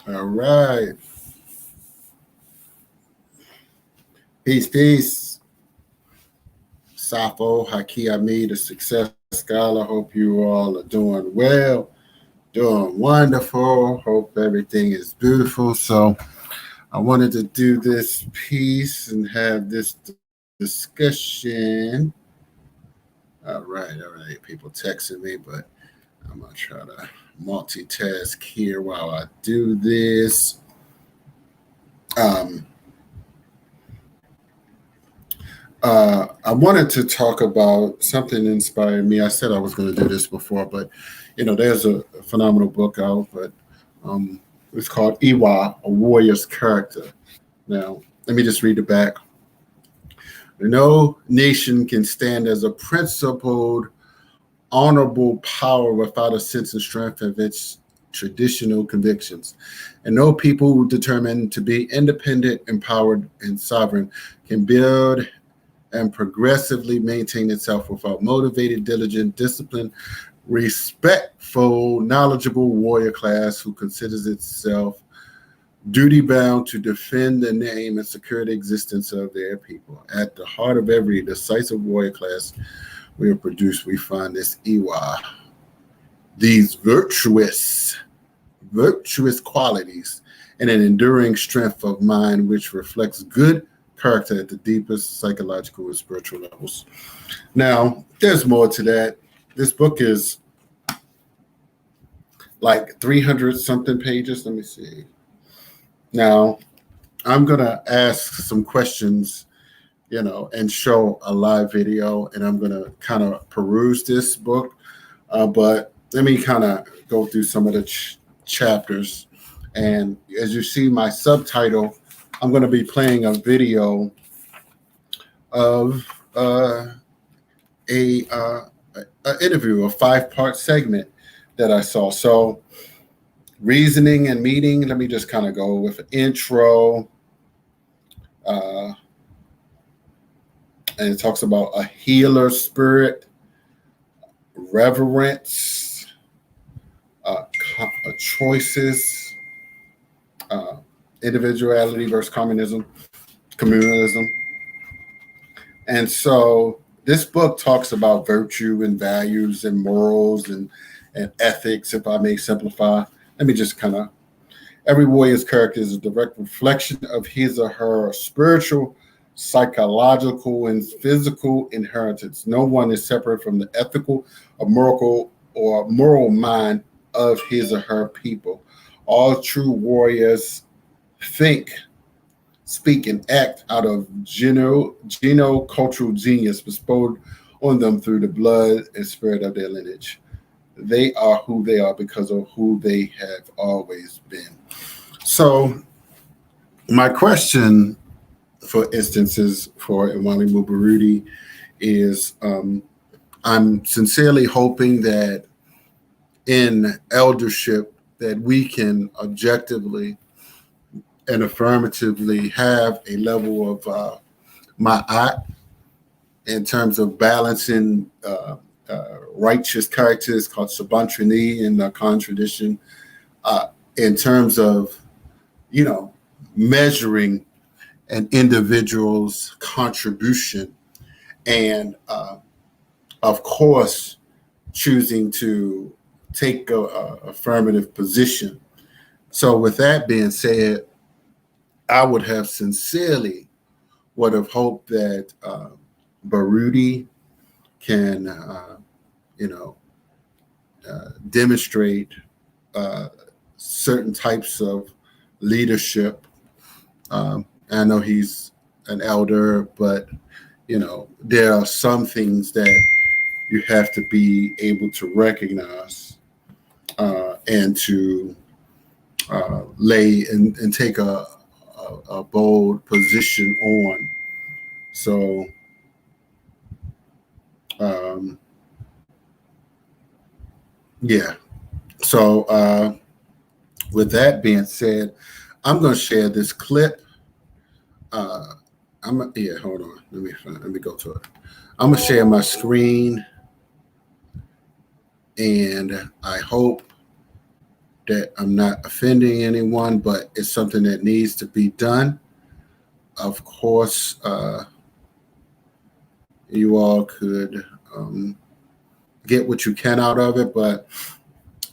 All right. Peace, peace. Sappho, Haki Ammi, the success scholar. Hope you all are doing well, doing wonderful. Hope everything is beautiful. So I wanted to do this piece and have this discussion. All right. People texting me, but I'm gonna try to multitask here while I do this. Um, I wanted to talk about something that inspired me. I said I was going to do this before, but there's a phenomenal book out, but it's called Iwa, A Warrior's Character. Now, let me just read the back. No nation can stand as a principled, honorable power without a sense and strength of its traditional convictions. And no people determined to be independent, empowered, and sovereign can build and progressively maintain itself without motivated, diligent, disciplined, respectful, knowledgeable warrior class who considers itself duty-bound to defend the name and secure the existence of their people. At the heart of every decisive warrior class we have produced, we find this Iwa, these virtuous qualities, and an enduring strength of mind which reflects good character at the deepest psychological and spiritual levels. Now, there's more to that. This book is like 300 something pages. Let me see. Now, I'm going to ask some questions, and show a live video, and I'm going to kind of peruse this book. But let me kind of go through some of the chapters. And as you see my subtitle, I'm going to be playing a video of an interview, a 5-part segment that I saw. So reasoning and meeting, let me just kind of go with an intro. And it talks about a healer spirit, reverence, choices, individuality versus communalism. And so this book talks about virtue and values and morals and ethics, if I may simplify. Let me just every warrior's character is a direct reflection of his or her spiritual, psychological, and physical inheritance. No one is separate from the ethical or moral mind of his or her people. All true warriors think, speak, and act out of cultural genius bestowed on them through the blood and spirit of their lineage. They are who they are because of who they have always been. So my question, for instances, for Mwalimu Baruti is I'm sincerely hoping that in eldership that we can objectively and affirmatively have a level of ma'at in terms of balancing righteous characters called Sabantrini in the Khan tradition, in terms of, measuring an individual's contribution and, of course, choosing to take a affirmative position. So with that being said, I would have hoped that Baruti can, demonstrate certain types of leadership. I know he's an elder, but, there are some things that you have to be able to recognize and to lay and take a bold position on. So yeah. So with that being said, I'm going to share this clip. Hold on. Let me go to it. I'm going to share my screen, and I hope that I'm not offending anyone, but it's something that needs to be done. Of course, you all could get what you can out of it, but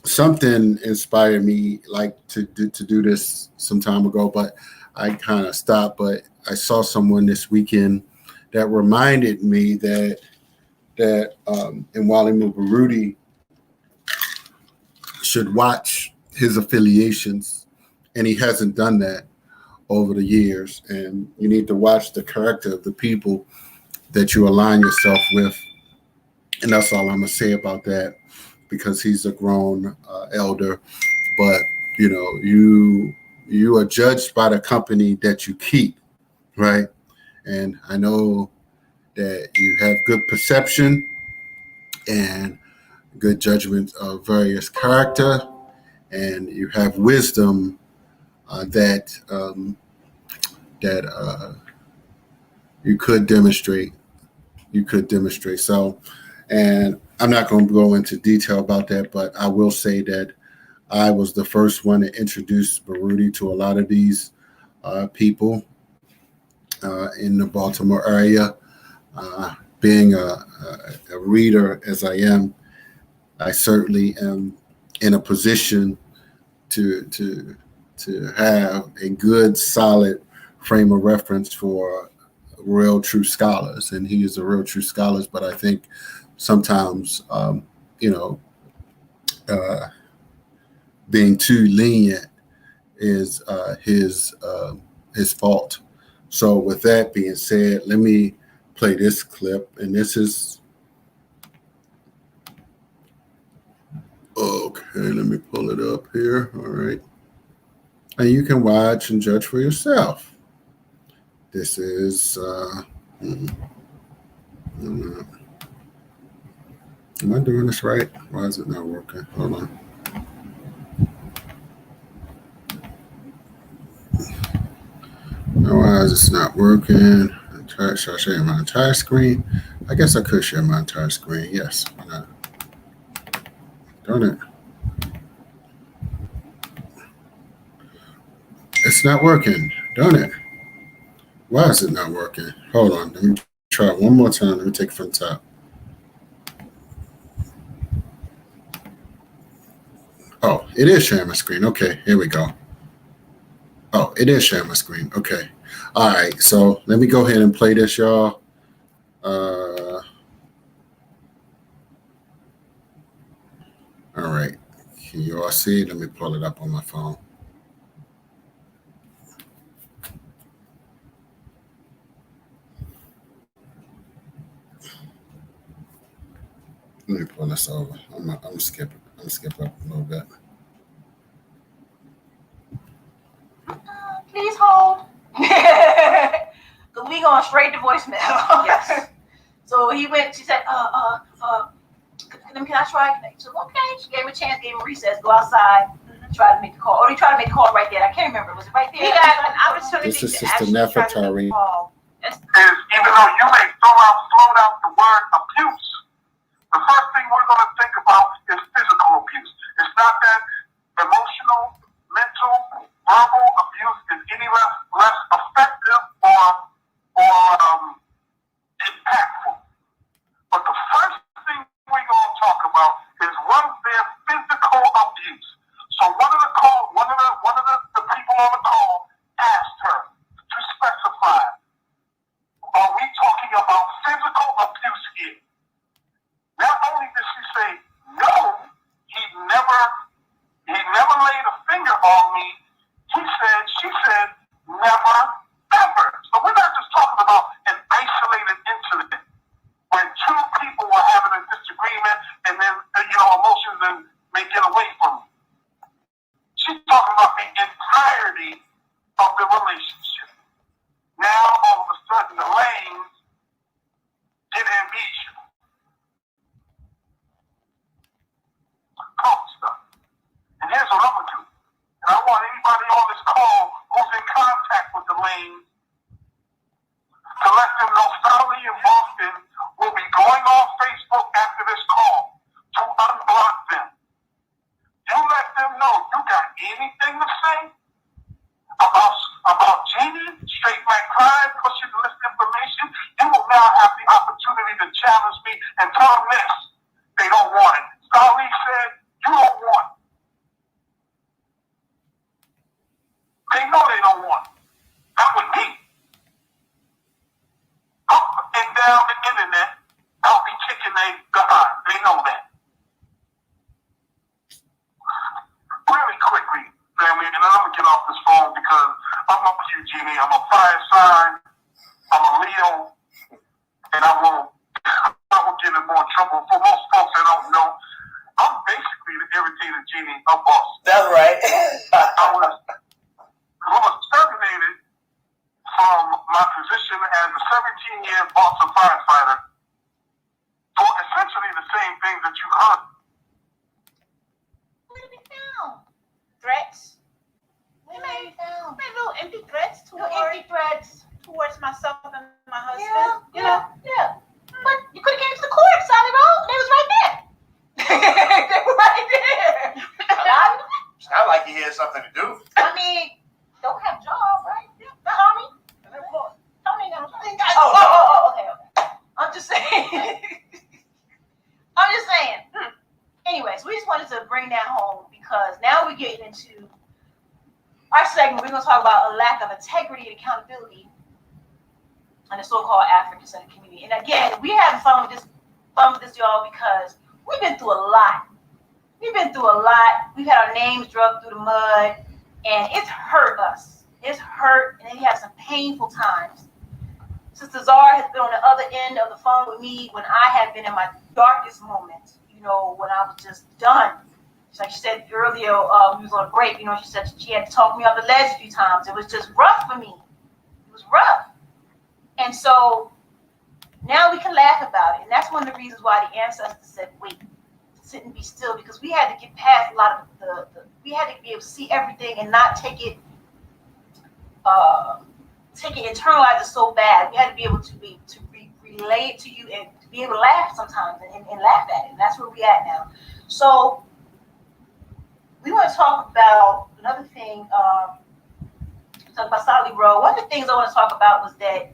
something inspired me to do this some time ago, but I kind of stopped. But I saw someone this weekend that reminded me that Mwalimu Baruti should watch his affiliations, and he hasn't done that over the years. And you need to watch the character of the people that you align yourself with. And that's all I'm gonna say about that, because he's a grown elder. But you are judged by the company that you keep, right? And I know that you have good perception and good judgment of various character, and you have wisdom that you could demonstrate. So, and I'm not going to go into detail about that, but I will say that I was the first one to introduce Baruti to a lot of these people in the Baltimore area. Being a reader as I am, I certainly am in a position to have a good, solid frame of reference for real, true scholars. And he is a real, true scholar. But I think sometimes, being too lenient is his fault. So with that being said, let me play this clip, and this is okay. Let me pull it up here. All right, and you can watch and judge for yourself. This is am I doing this right? Why is it not working? Hold on. Why is it not working? Should I share my entire screen? I guess I could share my entire screen. Yes, why not? Darn it. It's not working. Darn it. Why is it not working? Hold on. Let me try it one more time. Let me take it from the top. Oh, it is sharing my screen. Okay, here we go. Oh, it is sharing my screen. Okay. All right. So let me go ahead and play this, y'all. All right. Can you all see it? Let me pull it up on my phone. Let me pull this over. I'm skipping. I'm skip up a little bit. Please hold. Because we going straight to voicemail. Yes. So he went, she said, can I try? So okay, she gave him a chance, gave him a recess, go outside, try to make the call. Or he tried to make the call right there. I can't remember. Was it right there? He got an opportunity this is to Sister actually try to make the call. Is even though you may float out the word abuse, the first thing we're going to think about is physical abuse. It's not that emotional, mental, verbal abuse is any less effective or impactful. But the first thing we're going to talk about is, was there physical abuse? So one of the people on the call asked her to specify, are we talking about physical abuse here? Not only did she say, no, he never laid a finger on me. She said, never, ever. So we're not just talking about an isolated incident when two people were having a disagreement and then, emotions may get away from them. She's talking about the entirety of the relationship. Now, all of a sudden, the lanes get amnesia. Call stuff. And here's what I'm going to do. And I want anybody on this call who's in contact with the lanes to let them know Stanley and Boston will be going on Facebook after this call to unblock them. You let them know you got They know they don't want it. That was me. Up and down the internet, I'll be kicking their behind. They know that. Really quickly, family, and then I'm going to get off this phone because I'm up to you, Genie. I'm a fire sign. I'm a Leo. And I will get in more trouble. For most folks that don't know, I'm basically the irritated genie of Boston. That's right. I was terminated from my position as a 17-year Boston firefighter for essentially the same things that you heard. What did we found? Threats. We made little empty threats towards myself and my husband. Yeah. But you could have came to the court, Sally Road. They was right there. They were right there. Sound like he had something to do. I mean, don't have job, right? Yeah. Tommy. Okay. I'm just saying. Anyways, we just wanted to bring that home because now we're getting into our segment. We're going to talk about a lack of integrity and accountability in the so-called African-centered community. And again, we haven't fun with this, y'all, because we've been through a lot. We've had our names drugged through the mud, and it's hurt us. It's hurt, and we have some painful times. Sister Zara has been on the other end of the phone with me when I had been in my darkest moments, when I was just done. Like she said earlier, we was on a break, she said she had to talk me off the ledge a few times. It was just rough for me. It was rough. And so now we can laugh about it. And that's one of the reasons why the ancestors said, wait, sit and be still, because we had to get past a lot of we had to be able to see everything and not take it internalize it so bad. We had to be able to relay it to you and to be able to laugh sometimes and laugh at it. And that's where we at now. So we want to talk about another thing. Talk about Solid Road. One of the things I want to talk about was that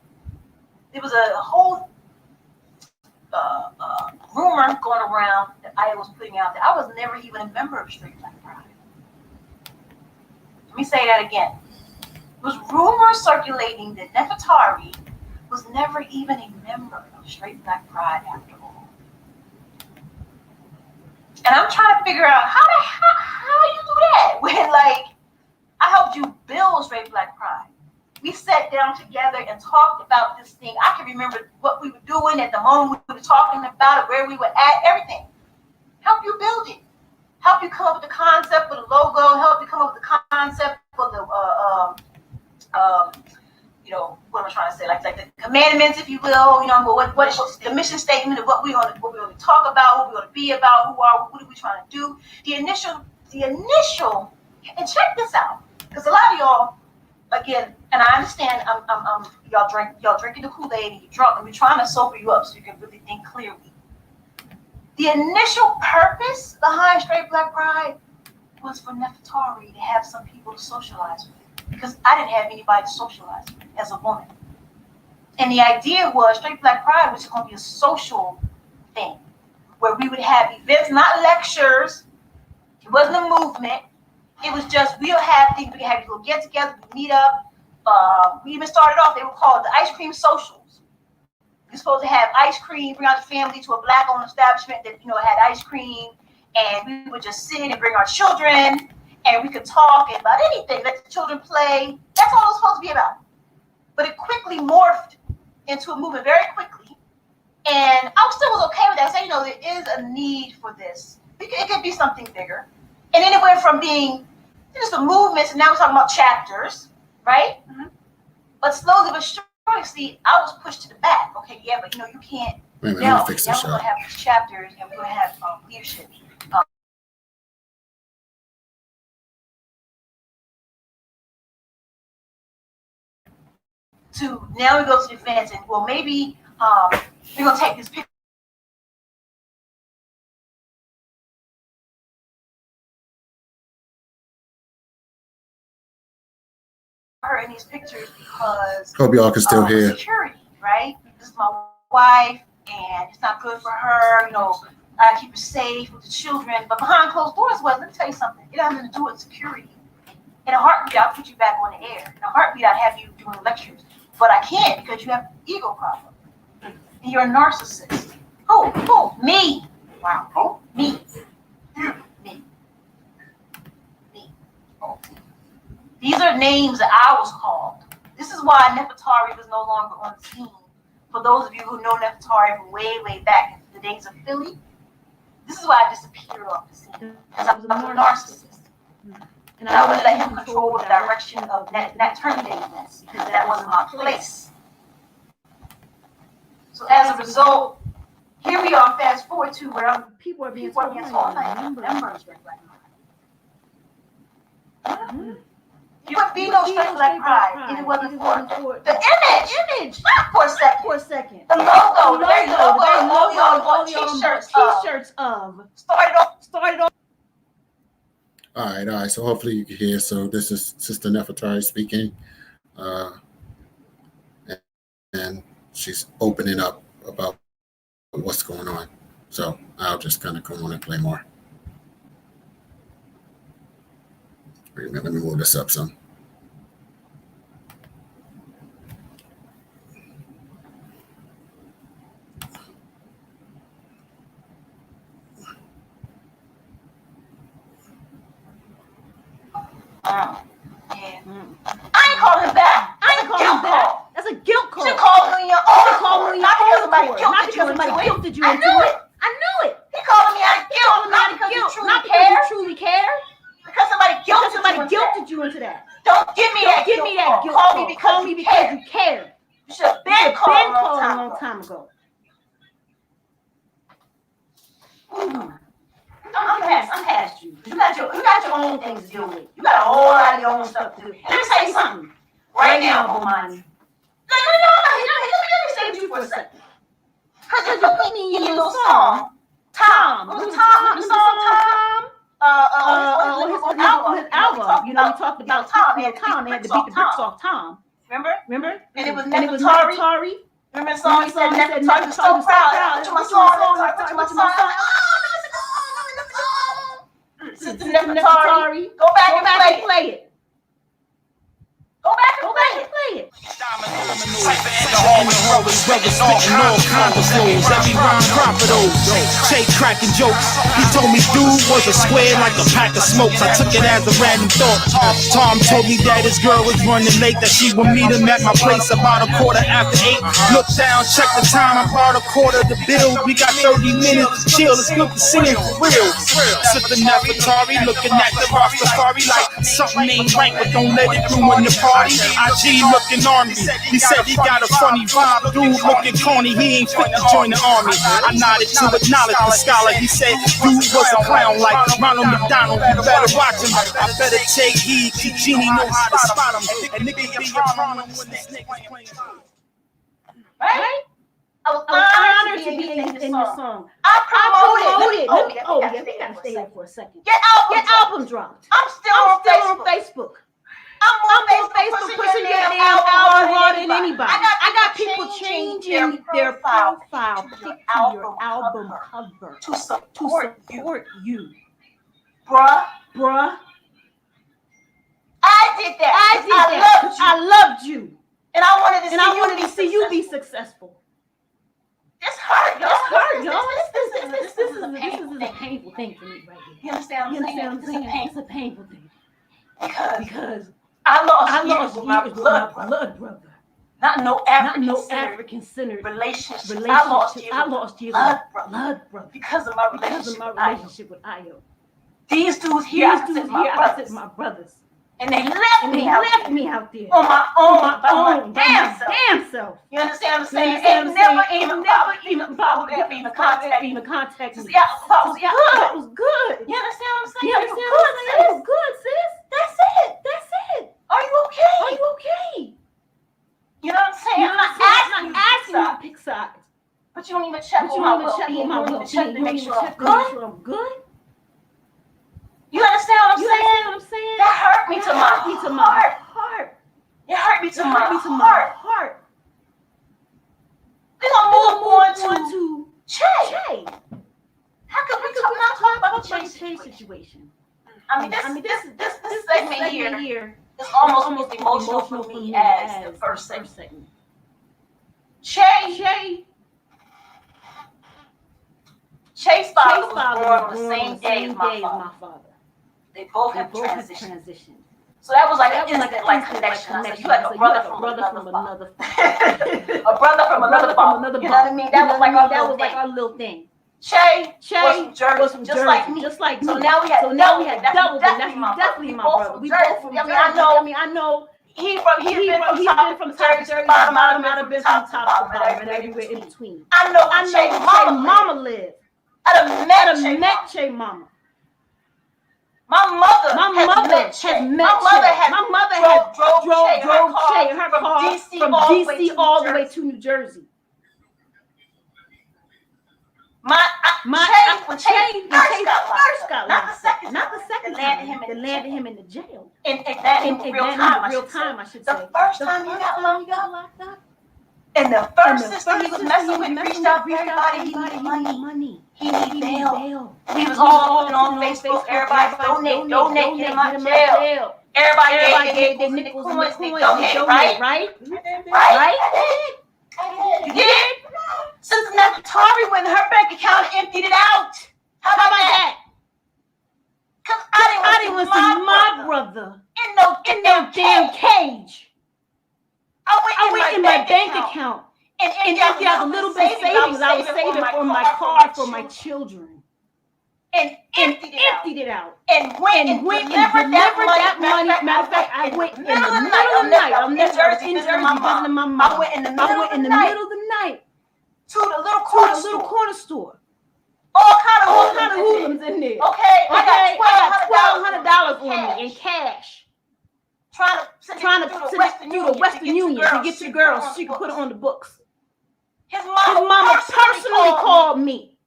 there was a whole rumor going around that I was putting out that I was never even a member of Straight Black Pride. Let me say that again. There was rumors circulating that Nefertari was never even a member of Straight Black Pride after all. And I'm trying to figure out how you do that when, I helped you build Straight Black Pride. We sat down together and talked about this thing. I can remember what we were doing at the moment we were talking about it, where we were at, everything. Help you build it. Help you come up with the concept for the logo. Help you come up with the concept for the what am I trying to say? Like the commandments, if you will. What the mission statement of what we want to talk about, what we want to be about, what are we trying to do? The initial, and check this out, because a lot of y'all, again, and I understand, y'all drinking the Kool-Aid and you're drunk, and we're trying to sober you up so you can really think clearly. The initial purpose behind Straight Black Pride was for Nefertari to have some people to socialize with, because I didn't have anybody to socialize with as a woman. And the idea was Straight Black Pride was going to be a social thing where we would have events, not lectures. It wasn't a movement. It was just, we'll have things, we can have people get together, we meet up. We even started off, they were called the ice cream socials. You're supposed to have ice cream, bring out the family to a Black-owned establishment that, had ice cream, and we would just sit and bring our children, and we could talk about anything, let the children play. That's all it was supposed to be about. But it quickly morphed into a movement very quickly, and I still was okay with that. I said, there is a need for this. It could be something bigger. And then it went from being just a movement, and now we're talking about chapters, right? Mm-hmm. But slowly but surely, see, I was pushed to the back. Okay, yeah, but you can't. Wait a minute, now let me fix we're this going up. to have these chapters, and we're going to have leadership. To now we go to the events, and well, maybe we're going to take this picture. Her in these pictures because Hope y'all can still hear. Security, right? This is my wife, and it's not good for her. I keep her safe with the children, but behind closed doors, let me tell you something. It has nothing to do with security. In a heartbeat, I'll put you back on the air. In a heartbeat, I'd have you doing lectures. But I can't because you have ego problem. And you're a narcissist. Who? Me. Wow. Who? Me. Me. Oh. These are names that I was called. This is why Nefertari was no longer on the scene. For those of you who know Nefertari from way, way back in the days of Philly, this is why I disappeared off the scene. Because I was a narcissist. And I would let him control the direction of that turn days because that wasn't my place. So as a result, here we are, fast forward to where People are being told told numbers right now. You would be no strength like pride if it wasn't for the image. Not for a second. The logo. All t-shirts of. Started off. All right. So hopefully you can hear. So this is Sister Nefertari speaking, and she's opening up about what's going on. So I'll just kind of come on and play more. Wait a minute, let me move this up some. Yeah. I ain't calling him back. That's a guilt call. You should call me on your own. Not because somebody guilted you into it. I knew it. He calling me out of guilt. Not because you truly care. Because somebody guilted you into that. Don't give me that guilt. Call me because you care. You should have been calling a long time ago. I'm past you. You got your own things to deal with. You got a whole lot of your own stuff to do. Let me say something right now, Bomani. No. Let me say you for a second. Because you put me in your little song. Tom. What was Tom? The song Tom? His album. You know, we talked about Tom. They had to beat the bricks off Tom. Remember? And it was Nefertari. Remember the song? He said Nefertari was so proud. Put my song. Sister Nefertari. Go back and play it. Go back and play it. Brothers spitting all kinds of flows. Every rhyme proper those. Shake cracking jokes. He told me dude was a square like a pack of smokes. I took it as a random thought. Tom told me that his girl was running late, that she would meet him at my place about 8:15. Look down, check the time, about 1/4 the bill. We got 30 minutes to chill. It's good to see him for real. Sister Nefertari looking at the Rastafari like something ain't right, but don't let it ruin the party. IG looking army. He said he got a funny vibe. Dude looking corny. He ain't fit to join the army. I nodded to acknowledge the scholar. He said dude was a clown like Ronald McDonald. You better watch him. I better take heed. Genie know how to spot him. And nigga be a problem when this nigga's playing. Right? I was honored to be in your song. I promoted. We gotta stay there for a second. Get album dropped. I'm still on Facebook. I'm on Facebook pushing your damn album harder than anybody. I got people changing their profile picture to your album cover to support you. Bruh. I did that. I loved you. And I wanted to see you be successful. It's hard, y'all. This is a painful thing for me right here. You understand what I'm saying? It's a painful thing. Because I lost years with my blood brother. Not no African-centered relationship. I lost years with blood brother. Because of my relationship with Ayo. These dudes here, I said my brothers. And they left me out there. On my own damn self. You understand what I'm saying? Ain't never even bothered to even contact me. It was good. You understand what I'm saying? It was good, sis. That's it. Are you okay? You know what I'm saying? I'm not asking you to pick sides. But you don't even check on my well-being. You don't even check to make sure I'm good. You understand what I'm saying? That hurt me to my heart. It hurt me to my heart. We're gonna move on to Che. How could we not talk about the Che situation? I mean, this segment here is almost as emotional for me as the first segment. Chase father was born on the same day as my father. They both have transitioned. So that was like an instant connection. I said, you like a brother from another father. A brother from another father. You know what I mean? That was like our little thing. Che was from Jersey, just like me. So now we had double. Definitely my brother. We both from Jersey. I know. He's been from Jersey, bottom out of been from top to bottom, and everywhere in between. I know where Che mama lived. I'd have met Che mama. My mother had met Che. My mother had drove Che in her car from DC all the way to New Jersey. When Che first got locked up, not the second time, they landed him in the jail. In real time, I should say. The first time he got locked up. And the first sister he was messing with reached out to everybody. He needed money. He needed bail. He was all on Facebook. Everybody donate, get him out of jail. Everybody gave their nickels and coins, right? You did? Sister Nefertari went in her bank account and emptied it out. How about that? Because I didn't want to see my brother in no damn cage. I went in my bank account and emptied out a little bit of savings I was saving for my car for my children. And emptied it out. And went and delivered that money. Matter of fact, I went in the middle of the night. I'm in Jersey visiting my mom. I went in the middle of the night to the little corner store. All kind of hoodlums in there. Okay, I got $1,200 on me in cash. Trying to send it through the Western Union to get to the girl so she could put it on the books. His mama personally called me.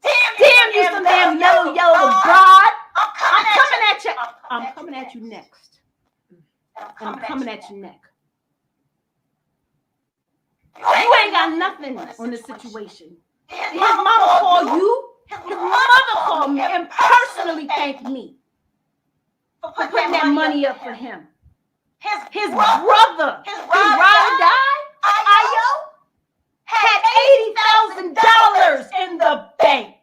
Damn you, some damn yellow broad. I'm coming at you next. I'm coming at you next. You ain't got nothing on this situation. His mama called you. His mother called me and personally thanked me for putting that money up for him. His brother, his ride or die, Ayo, had $80,000 in the bank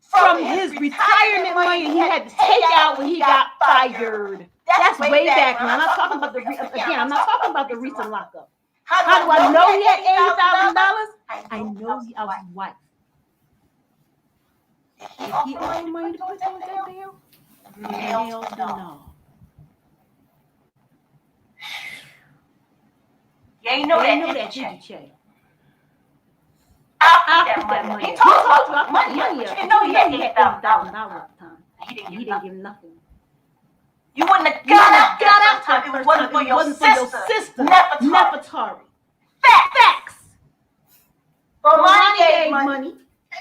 from his retirement money he had to take out when he got fired. That's way back when. I'm not talking about the recent lockup. How do I know he had $80,000? I know he was white. If he owed money to put on that bill, hell no. You ain't know that, did you, Che? I'll put that money. He talked about money. You didn't know he had $80,000 at the time. He didn't give nothing. You wouldn't have got out that time. It wasn't for your sister, Nefertari. Facts. But money gave money.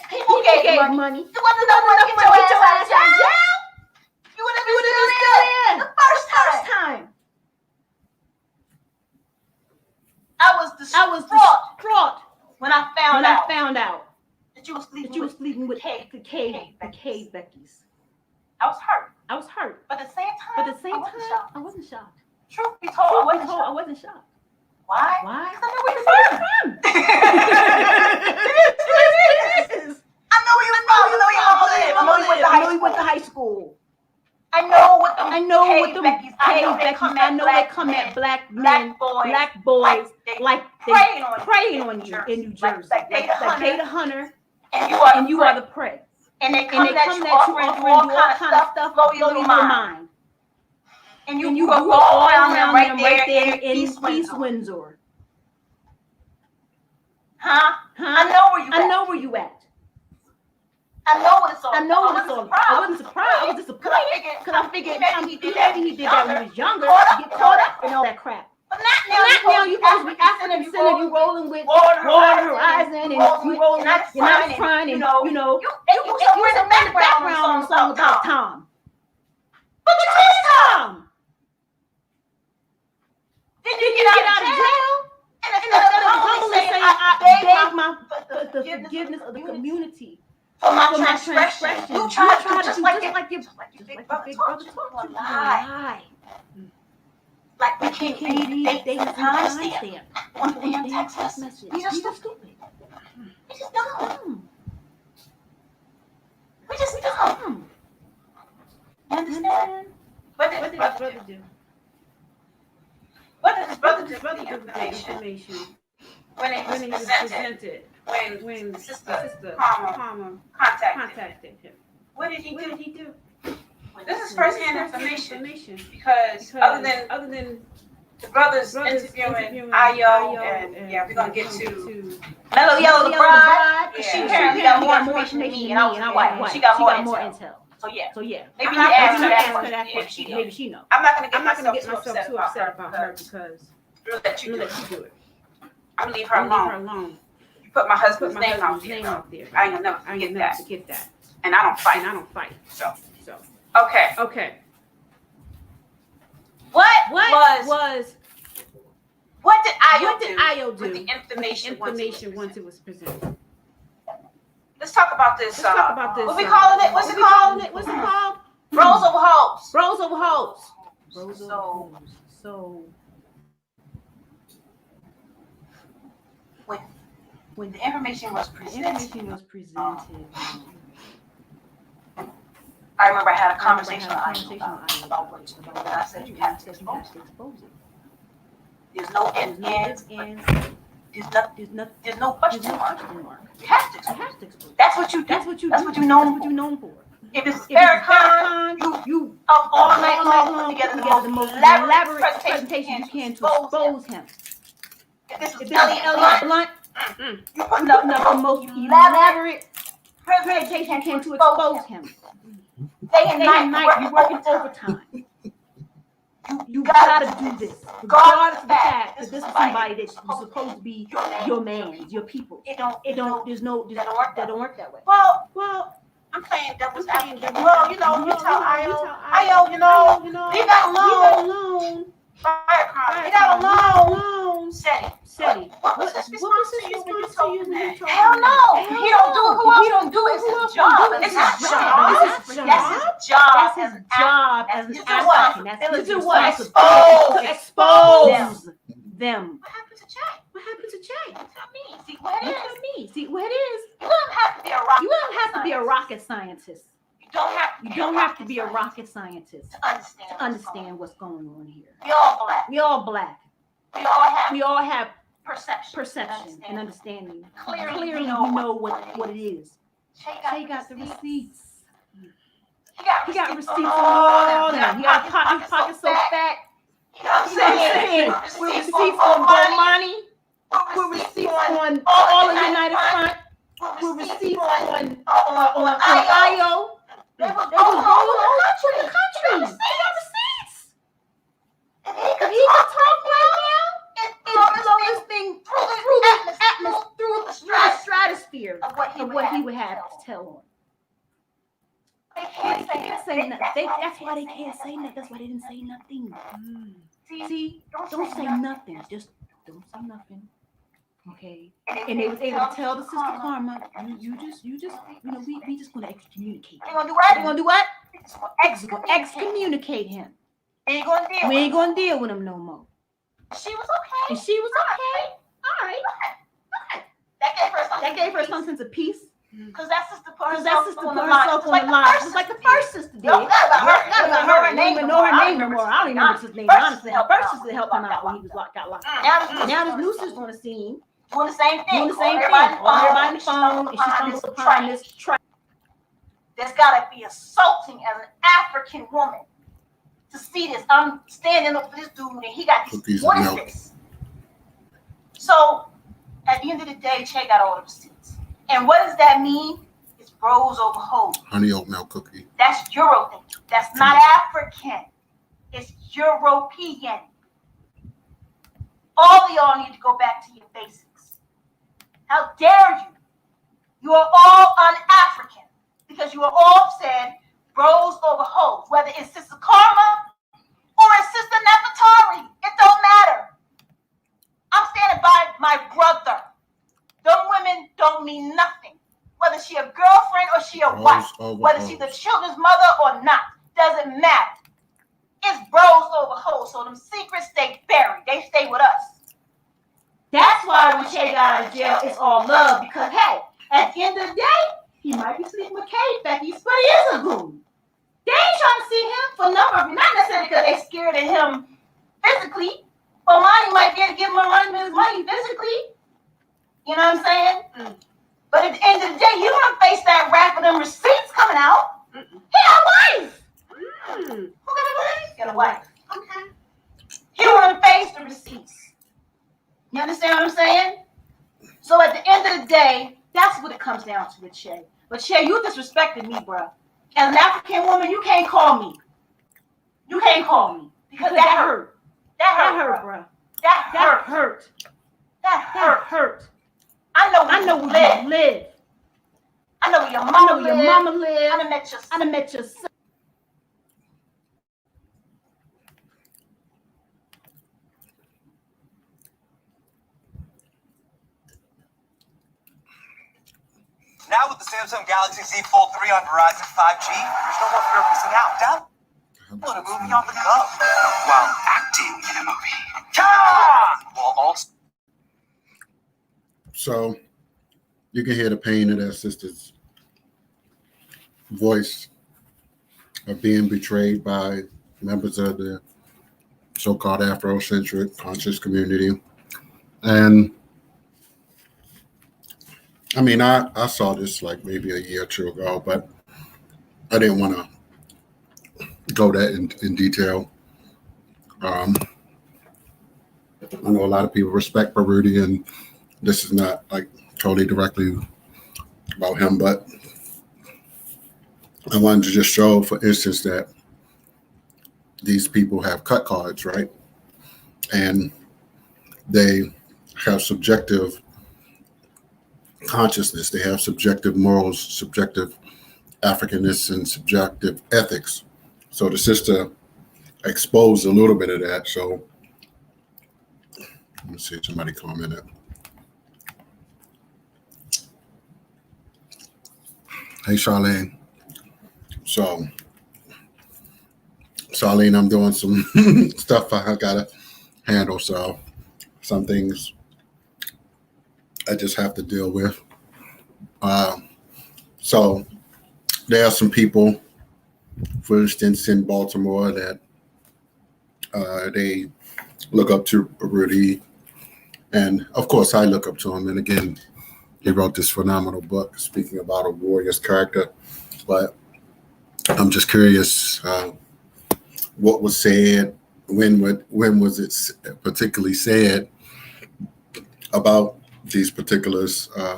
People gave money. It wasn't enough to get your ass out of jail. You would have been still in the first time. I was distraught when I found out that you were sleeping with the cave Becky's. I was hurt. But at the same time, I wasn't shocked. Truth be told, I wasn't shocked. Why? Because I know where you're from. I know where you're from. I know you went to high school. I know what the cave Becky's. I know they come at black boys like they preying on you in New Jersey. Like they the hunter, and you are the prey. And they come at you offering all kind of stuff, blow your mind. And you grew up all around them right there in East Windsor. Huh? I know where you at. I know what it's all. I wasn't surprised. I was disappointed because I figured maybe he did that when he was younger. Get caught up in all that crap. But not now. You supposed to be African descendant. You rolling with Water Horizon, and you rolling. You're not trying, and you know. You in the background on a song about Tom. But what's Tom? Did you get out of jail? And instead of humbly saying, I beg the forgiveness of the community For my transgression. You try to do just like your big brother taught you. A lie. Like we can't read dates and time stamp on the damn text message. These are stupid. We just dumb. We just dumb. You understand? What did his brother do? What did his brother do with the information? When it was presented. When Sister Palmer contacted him. What did he do? This is first-hand information because other than the brothers interviewing Ayo and we're gonna get to Mellow Yellow the Bride. She apparently got more information than me, and I was white. She got more intel. So yeah. Maybe you ask her that question. Maybe she knows. I'm not gonna get myself too upset about her because let you do it. I'm gonna leave her alone. You put my husband's name out there. I ain't gonna never forget that. And I don't fight. So. Okay. What did Ayo do with the information once it was presented? Let's talk about this. What we calling it? What's it called? Bros over hoes. So when the information was presented, I remember I had a conversation with Ayo about what I said you have to expose it. There's no ifs, ands, there's no question mark. You have to expose. That's what you're known for. If it's Farrakhan, you up all night long put together the most elaborate presentation you can to expose him. If this was Elliot Blunt, you put up the most elaborate presentation you can to expose him. Day and night, you're working overtime. You gotta do this, regardless of the fact that this is somebody that's supposed to be your man, your people. It don't work that way. Well, I'm playing devil's advocate. Well, you tell Ayo, leave that alone. Leave that alone. Seti. What was his response to you when you told him that? Hell no. He don't do it. Who else don't do it? It's his job. That's his job as an African. To do what? Expose them. What happened to Jay? Not me. See what it is. You don't have to be a rocket scientist. You don't have to be a rocket scientist to understand what's going on here. We all black. We all have perception and understanding. Clearly we know what it is. Shay got the receipts. He got receipts on all of them. He got his pockets so fat. You know what I'm saying? With receipts on Bomani. With receipts on all of United Front. With receipts on Ayo. They was all over the country. They got receipts. If he could talk right now, it blow this thing through the atmosphere, through the stratosphere of what he would have to tell on. They can't say nothing. That's why they can't say nothing. That's why they didn't say nothing. See, don't say nothing. Just don't say nothing. Okay. And they was able to tell the Sister Karma, we just gonna excommunicate. They gonna do what? Excommunicate him. We ain't gonna deal with him no more. She was okay. All right. That gave her some sense of peace. Because that sister put herself on the line. Just like the first sister did. Not about her. I don't even know her name no more. I don't even know his name, honestly. Her first sister helped him out when he was got locked. Now this new sister on the scene. Doing the same thing. Everybody on the phone. And she's going to try this track. There's got to be assaulting as an African woman to see this. I'm standing up for this dude and he got these. What is this? So at the end of the day, Che got all the receipts. And what does that mean? It's bros over hoes. Honey oat milk cookie. That's Euro thing. That's not African. It's European. All of y'all need to go back to your basics. How dare you? You are all un-African because you are all said bros over hoes, whether it's Sister Karma or it's Sister Nefertari. It don't matter. I'm standing by my brother. Them women don't mean nothing. Whether she a girlfriend or or she a wife, whether she's a children's mother or not, doesn't matter. It's bros over hoes, so them secrets stay buried. They stay with us. That's why when Shay got out of jail, it's all love. Because, hey, at the end of the day, he might be sleeping with Kate, Becky, but he is a goon. They ain't trying to see him for a number of reasons. Not necessarily because they scared of him physically, but Lonnie might be able to give him a run of his money physically. You know what I'm saying? But at the end of the day, you don't face that rap of them receipts coming out. He got a wife. Who got a wife? Got a wife. Okay. He don't face the receipts. You understand what I'm saying? So at the end of the day, that's what it comes down to with Shay. But Shay, you disrespected me, bro. As an African woman, you can't call me. You can't call me. Because that hurt. That hurt, bro. That hurt. That hurt. I know where you live. I know where your mama live. I done met your son. Now with the Samsung Galaxy Z Fold 3 on Verizon 5G, there's no more fear of missing out. Download a movie on the go while acting in a movie. While also. So you can hear the pain of that sister's voice of being betrayed by members of the so-called Afrocentric conscious community. And I mean, I saw this like maybe a year or two ago, but I didn't want to go that in detail. I know a lot of people respect Baruti, and this is not like totally directly about him, but I wanted to just show, for instance, that these people have cut cards, right? And they have subjective consciousness, they have subjective morals, subjective Africanness, and subjective ethics. So the sister exposed a little bit of that. So let me see, somebody commented. Hey, Charlene. So, Charlene, I'm doing some stuff I gotta handle. So some things I just have to deal with. So there are some people, for instance, in Baltimore that they look up to Baruti, and of course I look up to him. And again, he wrote this phenomenal book speaking about a warrior's character. But I'm just curious, what was said, when was it particularly said about these particulars? I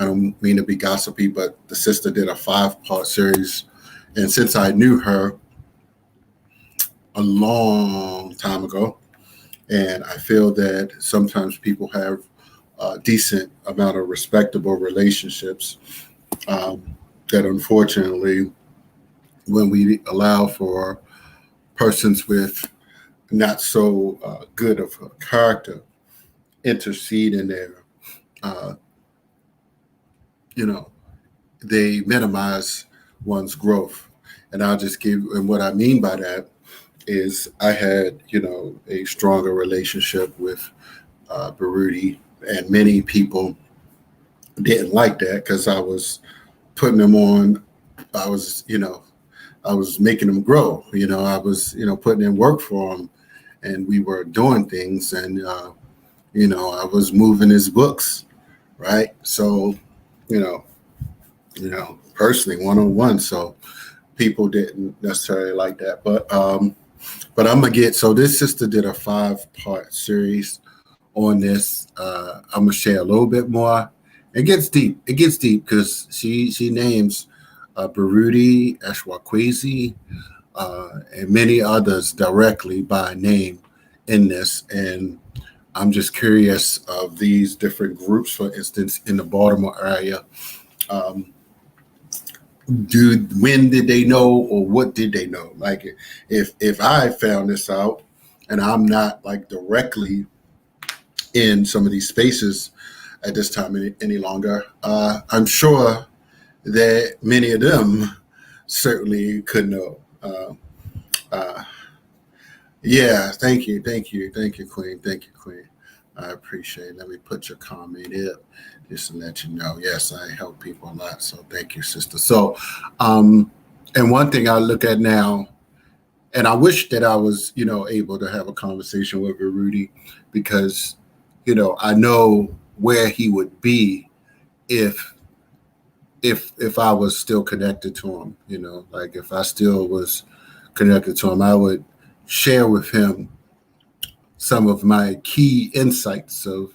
don't mean to be gossipy, but the sister did a 5-part series. And since I knew her a long time ago, and I feel that sometimes people have a decent amount of respectable relationships, that unfortunately, when we allow for persons with not so good of a character intercede in there, they minimize one's growth. And I'll just give, and what I mean by that is I had, a stronger relationship with Baruti, and many people didn't like that because I was putting them on, I was making them grow, I was, putting in work for them, and we were doing things, and, I was moving his books, right? So, personally, one-on-one. So people didn't necessarily like that, but I'm gonna get, so this sister did a 5-part series on this. I'm gonna share a little bit more. It gets deep because she names Baruti, Ashwakwezi, and many others directly by name in this. And I'm just curious of these different groups, for instance, in the Baltimore area. When did they know, or what did they know? Like, if I found this out and I'm not like directly in some of these spaces at this time any longer, I'm sure that many of them certainly could know. Yeah, thank you, Queen. Thank you, Queen. I appreciate it. Let me put your comment up just to let you know. Yes, I help people a lot, so thank you, sister. So, and one thing I look at now, and I wish that I was, able to have a conversation with Baruti, because, I know where he would be if I was still connected to him. Like if I still was connected to him, I would share with him some of my key insights of,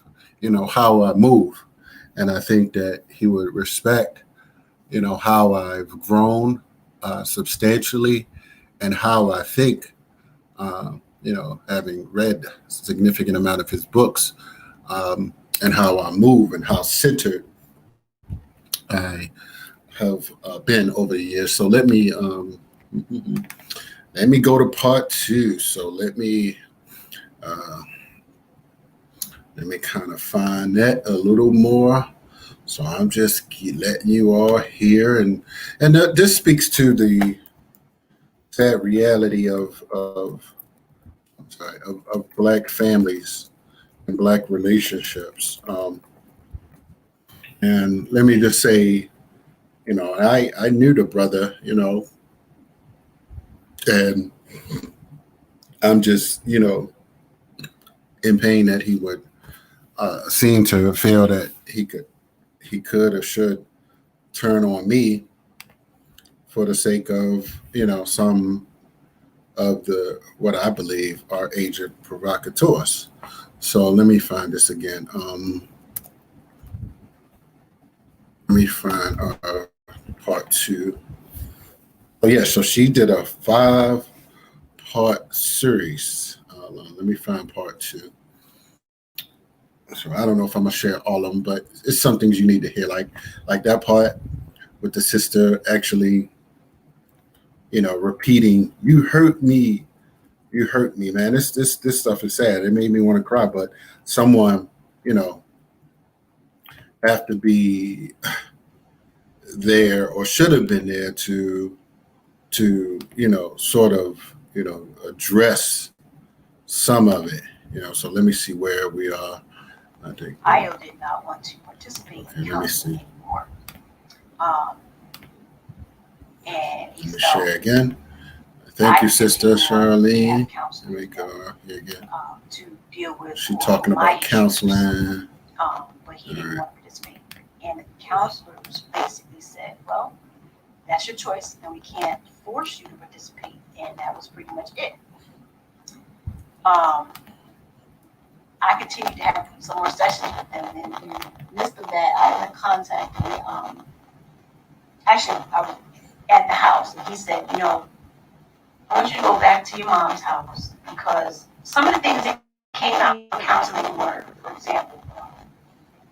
how I move. And I think that he would respect, how I've grown substantially, and how I think, having read a significant amount of his books, and how I move and how centered I have been over the years. So let me go to part 2. So let me kind of find that a little more. So I'm just letting you all hear, and this speaks to the sad reality of Black families and Black relationships. And let me just say, I knew the brother, and I'm just, in pain that he would seem to feel that he could or should turn on me for the sake of, some of what I believe are agent provocateurs. So let me find this again. Let me find part 2. Oh yeah, so she did a 5-part series. Let me find part 2. So I don't know if I'm gonna share all of them, but it's some things you need to hear, like that part with the sister actually, repeating, "You hurt me, man." This stuff is sad. It made me want to cry. But someone, have to be there, or should have been there to sort of address some of it. So let me see where we are. I think Io did not want to participate in let me see. counseling anymore. And he Let me felt share again. Thank you, Sister Charlene. Let me go here again. to deal with She's talking my about issues, counseling. but he didn't want to participate. And the counselors basically said, "Well, that's your choice, and we can't force you to participate." And that was pretty much it. I continued to have some more sessions with them, and in the midst of that, I had contacted actually, I was at the house, and he said, "I want you to go back to your mom's house, because some of the things that came out of counseling were, for example,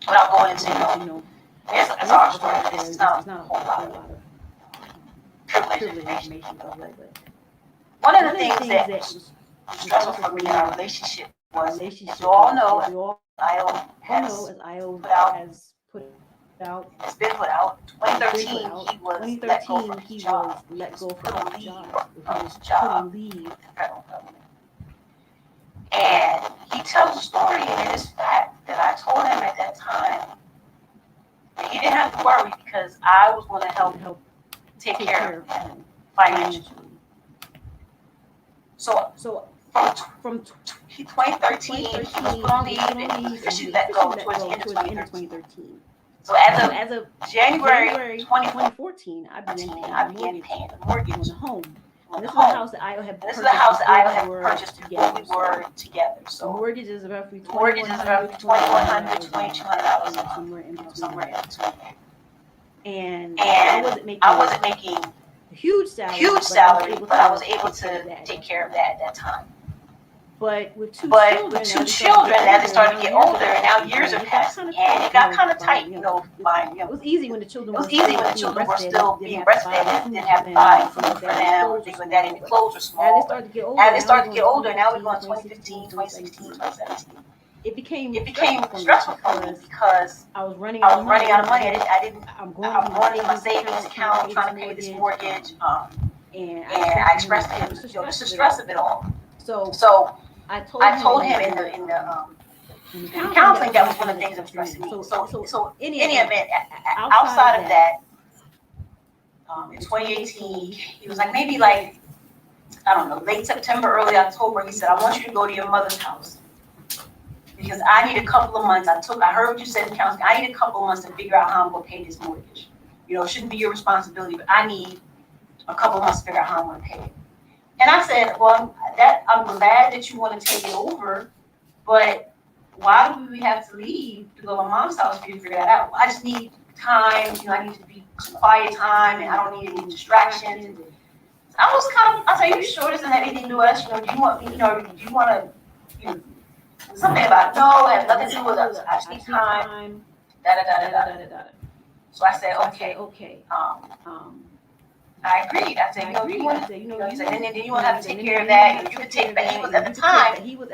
without going into, it's our story, but this is not a whole lot of privileged information. One of the things that was stressful for me in our relationship was, as you all know, IO has put out, it's been put out. 2013, he was let go from his job. He was put on leave from his job in the federal government. And he tells a story, and it is fact that I told him at that time that he didn't have to worry, because I was going to help take care of him financially. So from 2013, he was put on leave, and he was officially let go towards the end of 2013. So as of January 2014, I began paying the mortgage on the home. This is the house that I had purchased before we were together. So mortgage is roughly $2,100, $2,200 somewhere in between. And I wasn't making a huge salary, but I was able to take care of that at that time. But with two children, as they started to get older, and now years are passing, and it got kind of tight. It was easy when the children were still being breastfed, and didn't have to buy food for them or things like that, and the clothes were small. As they started to get older, now we're going 2015, 2016, 2017. it became stressful for me because I was running I out was of running money. out of money. I'm I'm going in my savings account trying to pay this mortgage. And I expressed to him, just the stress of it all. So I told him in the counseling that was one of the things that was stressing me. So any event outside of that, in 2018, he was like maybe like, I don't know, late September, early October. He said, I want you to go to your mother's house because I need a couple of months. I heard what you said in counseling. I need a couple of months to figure out how I'm going to pay this mortgage. You know, it shouldn't be your responsibility, but I need a couple of months to figure out how I'm going to pay it. And I said, well, I'm glad that you want to take it over, but why do we have to leave to go to my mom's house for you to figure that out? I just need time. You know, I need to be some quiet time, and I don't need any distractions. I was kind of, I said, you sure this doesn't have anything to do with us? You know, do you want to, you know, something about, no, it has nothing to do with us. I just need time, da. So I said, okay. I agreed. I said, you want to, he said, and then you want to have to take care of that. You could take that. He was at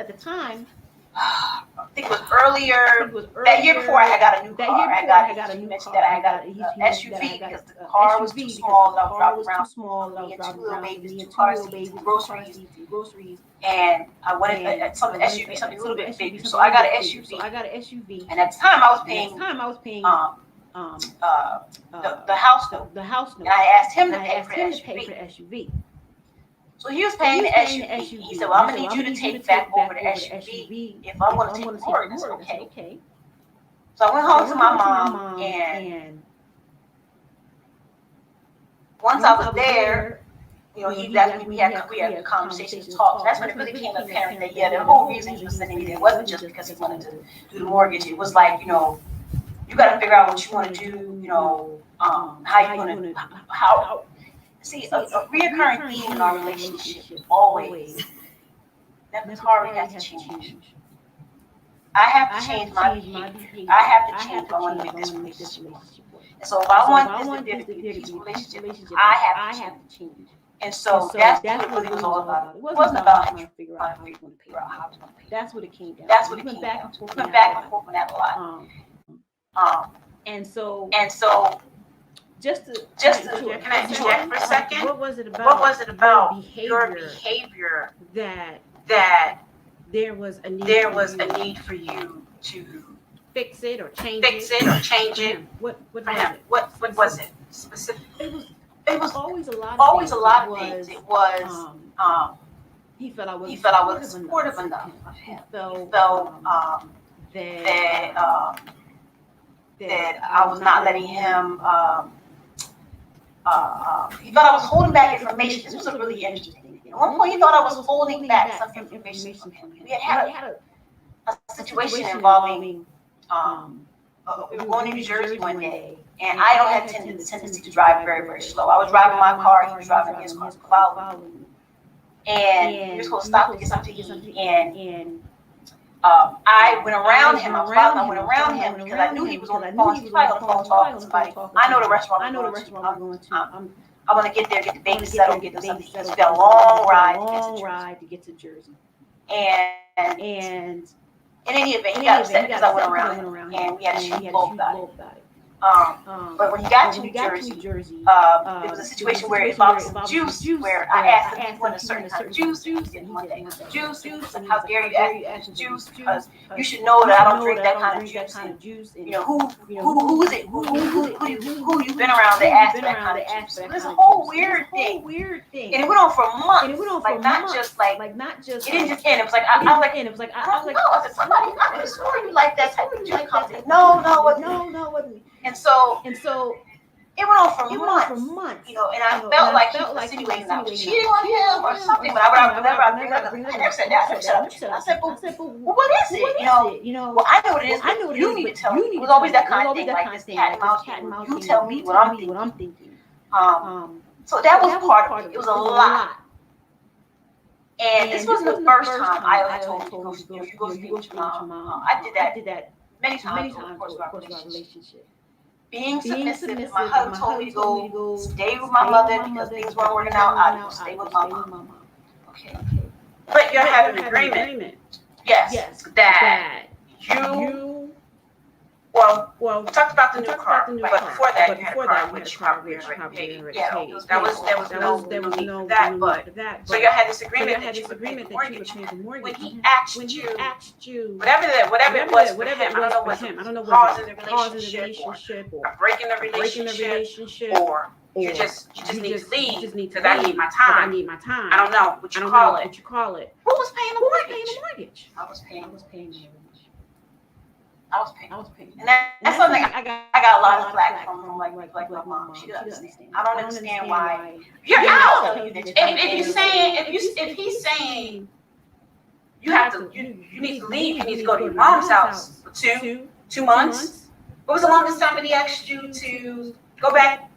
the time, I think it was earlier, that year before I had got a new car. I got a new car. I got an SUV because the car was too small. I was driving around. Me and two little babies, 2 cars to eat groceries. And I wanted some SUV, something a little bit bigger. So I got an SUV. And at the time I was paying the house note. And I asked him to pay for the SUV. So he was paying the SUV. He said, well, I'm going to need you to take back over the SUV if I'm going to take the mortgage. I said, okay. So I went home to my mom, and once I was there, you know, he left me, we had conversations, talks. That's when it really became apparent that, yeah, the whole reason he was sending me there wasn't just because he wanted to do the mortgage. It was like, you know, you got to figure out what you want to do, you know, how you want to, how. See, a reoccurring theme in our relationship always, Nefertari has to change. I have to change my behavior. I have to change if I want to make this relationship work. And so if I want this to be a peaceful relationship, I have to change. And so that's what it really was all about. It wasn't about trying to figure out how I was going to pay. That's what it came down to. We went back and forth on that a lot. And so just to can I interject for a second? What was it about your behavior that there was a need for you to fix it or change it? What was it specifically? It was always a lot of things. It was he felt I wasn't supportive enough of him. He felt that I was not letting him. He thought I was holding back information. This was a really interesting thing. At one point, he thought I was holding back some information from him. We had a situation involving. We were going to New Jersey one day, and I don't have tendency to drive very, very slow. I was driving my car, he was driving his car, following me. And we were supposed to stop to get something to eat, and I went around him. I went around him because I knew he was on the phone. He was probably on the phone talking to somebody. I know the restaurant I'm going to. I want to get there, get the baby settled, get them something. It's been a long ride to get to Jersey. And in any event, he got upset because I went around him, and we had a huge blow about it. But when he got to New Jersey, there was a situation where it involved some juice, where I asked him if he wanted a certain kind of juice. He didn't want that kind of juice. And how dare you ask me for juice? Because you should know that I don't drink that kind of juice. And, you know, who is it? Who you've been around that asked for that kind of juice? It's a whole weird thing. And it went on for months. Like, not just, it didn't just end. It was like, I was like, no, I said, somebody, I could have sworn you like that type of juice company. No, it wasn't. And so it went on for months, you know, and I felt like he was insinuating I was cheating on him or something. But I never said that. I said, well, what is it? You know, well, I know what it is. You need to tell me. It was always that kind of thing, like this cat and mouse game. You tell me what I'm thinking. So that was part of it. It was a lot. And this wasn't the first time I had told him, you go speak with your mom. I did that many times over the course of our relationship. Being submissive. My husband told me to go stay with my mother because things weren't working out. I would stay with my mom. Okay. But you're having an agreement. Yes. That Well, we talked about the new car, but before that, you had a car which probably was already paid. Yeah, there was no need for that, but so y'all had this agreement that you would pay the mortgage. When he asked you, whatever it was for him, I don't know was it pause in the relationship or breaking the relationship or you just need to leave because I need my time. I don't know what you call it. Who was paying the mortgage? I was paying the mortgage. And that's something I got a lot of flack from like my mom. She doesn't understand. I don't understand why. I'll tell you that. If he's saying you have to, you need to leave, you need to go to your mom's house for 2 months. What was the longest time that he asked you to go back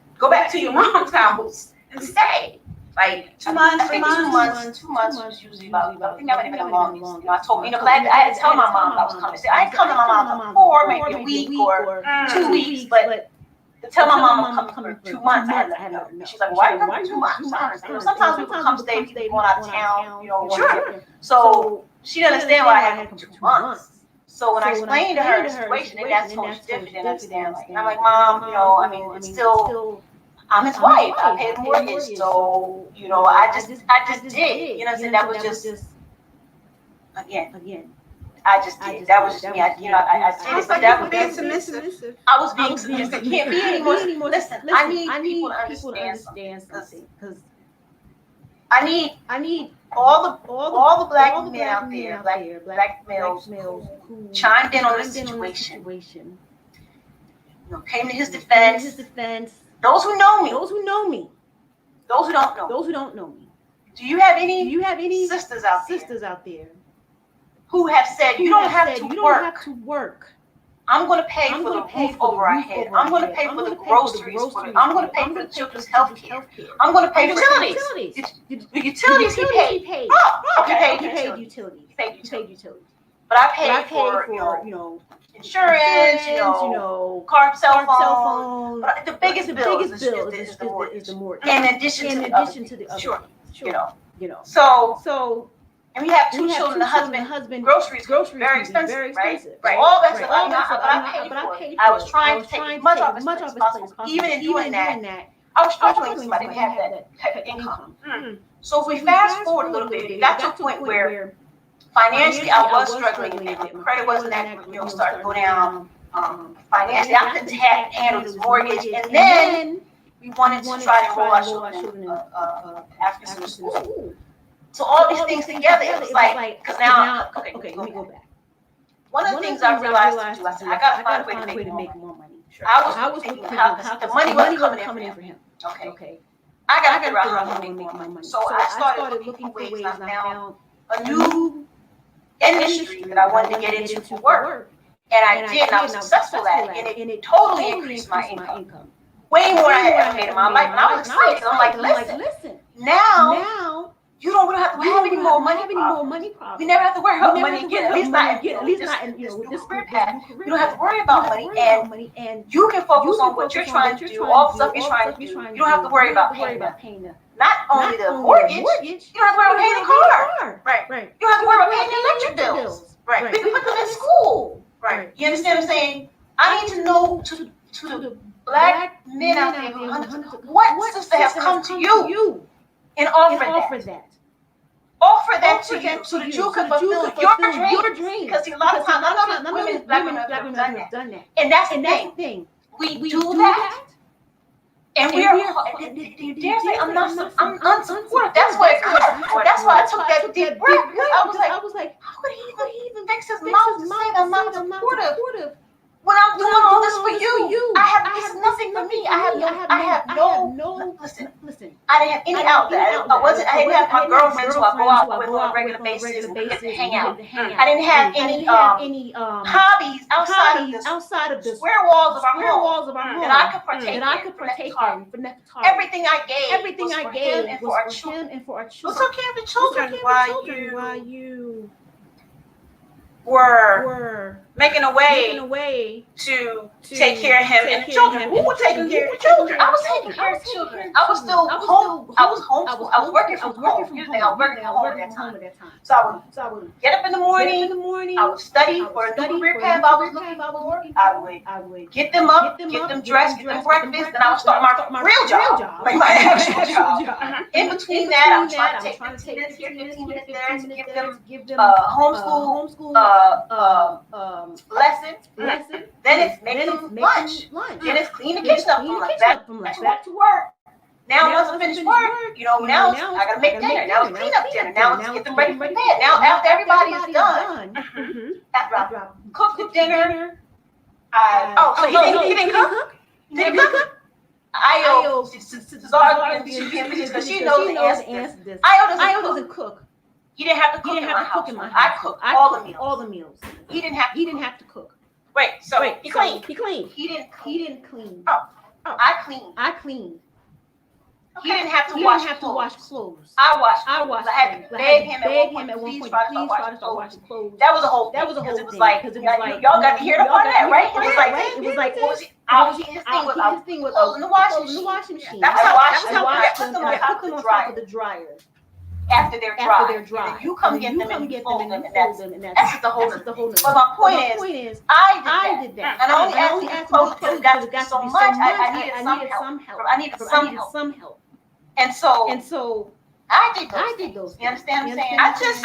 to your mom's house and stay? Like 2 months, 3 months. 2 months was usually about. I think that would have been the longest. I told I had to tell my mom I was coming. I didn't come to my mom for maybe a week or 2 weeks, but to tell my mom I'm coming for 2 months, I had to know. She's like, why are you coming for 2 months? I understand. Sometimes people come stay, people going out of town, Sure. So she didn't understand why I had to come for 2 months. So when I explained to her the situation, and that's totally different. She didn't understand. I'm like, Mom, I mean, it's still. I'm his wife. I paid the mortgage, so I just did. That was just again. I just did. That was just me. I did it. But that was being submissive. I was being submissive. Can't be anymore. Listen, I need people to understand something because I need all the black men out there, black males who chimed in on the situation. Came to his defense. Those who know me. Those who don't know me. Do you have any sisters out there who have said you don't have to work? I'm going to pay for the roof over our head. I'm going to pay for the groceries. I'm going to pay for the children's health care. I'm going to pay for utilities. The utilities he paid. Oh, okay. He paid utilities. But I paid for insurance, car, cell phone. But the biggest bill is the mortgage. In addition to the other. So, and we have two children, the husband, groceries very expensive, right? All that stuff, but I paid for it. I was trying to take as much off his plate as possible. Even in doing that, I was struggling because I didn't have that type of income. So if we fast forward a little bit, it got to a point where financially, I was struggling, and my credit wasn't that, starting to go down. Financially, I couldn't handle this mortgage, and then we wanted to try to enroll our children in African school. So all these things together, it was like, because now, okay, let me go back. One of the things I realized to do, I said, I gotta find a way to make more money. I was thinking how the money wasn't coming in for him. Okay. I gotta figure out how to make more money. So I started looking for ways, and I found a new industry that I wanted to get into for work. And I did, and I was successful at it, and it totally increased my income. Way more than I had ever made in my life. And I was excited. I'm like, listen, now you don't really have to have any more money. We never have to worry about money again. At least not in this career path. You don't have to worry about money, and you can focus on what you're trying to do, all the stuff you're trying to do. You don't have to worry about paying not only the mortgage, you don't have to worry about paying the car. Right. You don't have to worry about paying the electric bills. Right. We can put them in school. Right. You understand what I'm saying? I need to know to the black men out there what sister has come to you and offer that. Offer that to you so that you can fulfill your dreams. Because a lot of times, none of women, black women have done that. And that's the thing. We do that. And we are, you dare say I'm unsupportive. That's why it comes. That's why I took that deep breath. Because I was like, how could he even fix his mouth to say that I'm not supportive? When I'm doing all this for you, this is nothing for me. I have no. Listen. I didn't have any outlet. I didn't have my girlfriends who I go out with on a regular basis and we get to hang out. I didn't have any hobbies outside of the square walls of our home that I could partake in. Everything I gave was for him and for our children. What's okay with the children? While you were making a way to take care of him and the children. Who was taking care of the children? I was taking care of the children. I was still home. I was homeschooled. I was working from home. I was working from home at that time. So I would get up in the morning. I would study for a new career path I was looking for. I would get them up, get them dressed, get them breakfast, then I would start my real job, like my actual job. In between that, I'm trying to take 15 minutes here, 15 minutes there to give them homeschool lessons. Then it's make them lunch. Then it's clean the kitchen up from lunch. Back to work. Now once I finish work, now I gotta make dinner. Now it's clean up dinner. Now it's get them ready for bed. Now after everybody is done, after I cook the dinner, so he didn't cook? Didn't cook? Io, she's arguing because she knows the answer to this. Io doesn't cook. He didn't have to cook in my house. I cooked all the meals. He didn't have to cook. Wait, so he cleaned. He didn't clean. Oh, I cleaned. He didn't have to wash clothes. I washed. I had to beg him at one point, please try to start washing clothes. That was a whole thing. Because it was like, y'all got to hear the part of that, right? It was like, his thing was clothes in the washing machine. That's how I put them on top of the dryer. After they're dry. You come get them and fold them, and that's the whole thing. But my point is, I did that. And I only asked him because it got to be so much. I needed some help. And so I did those. You understand what I'm saying?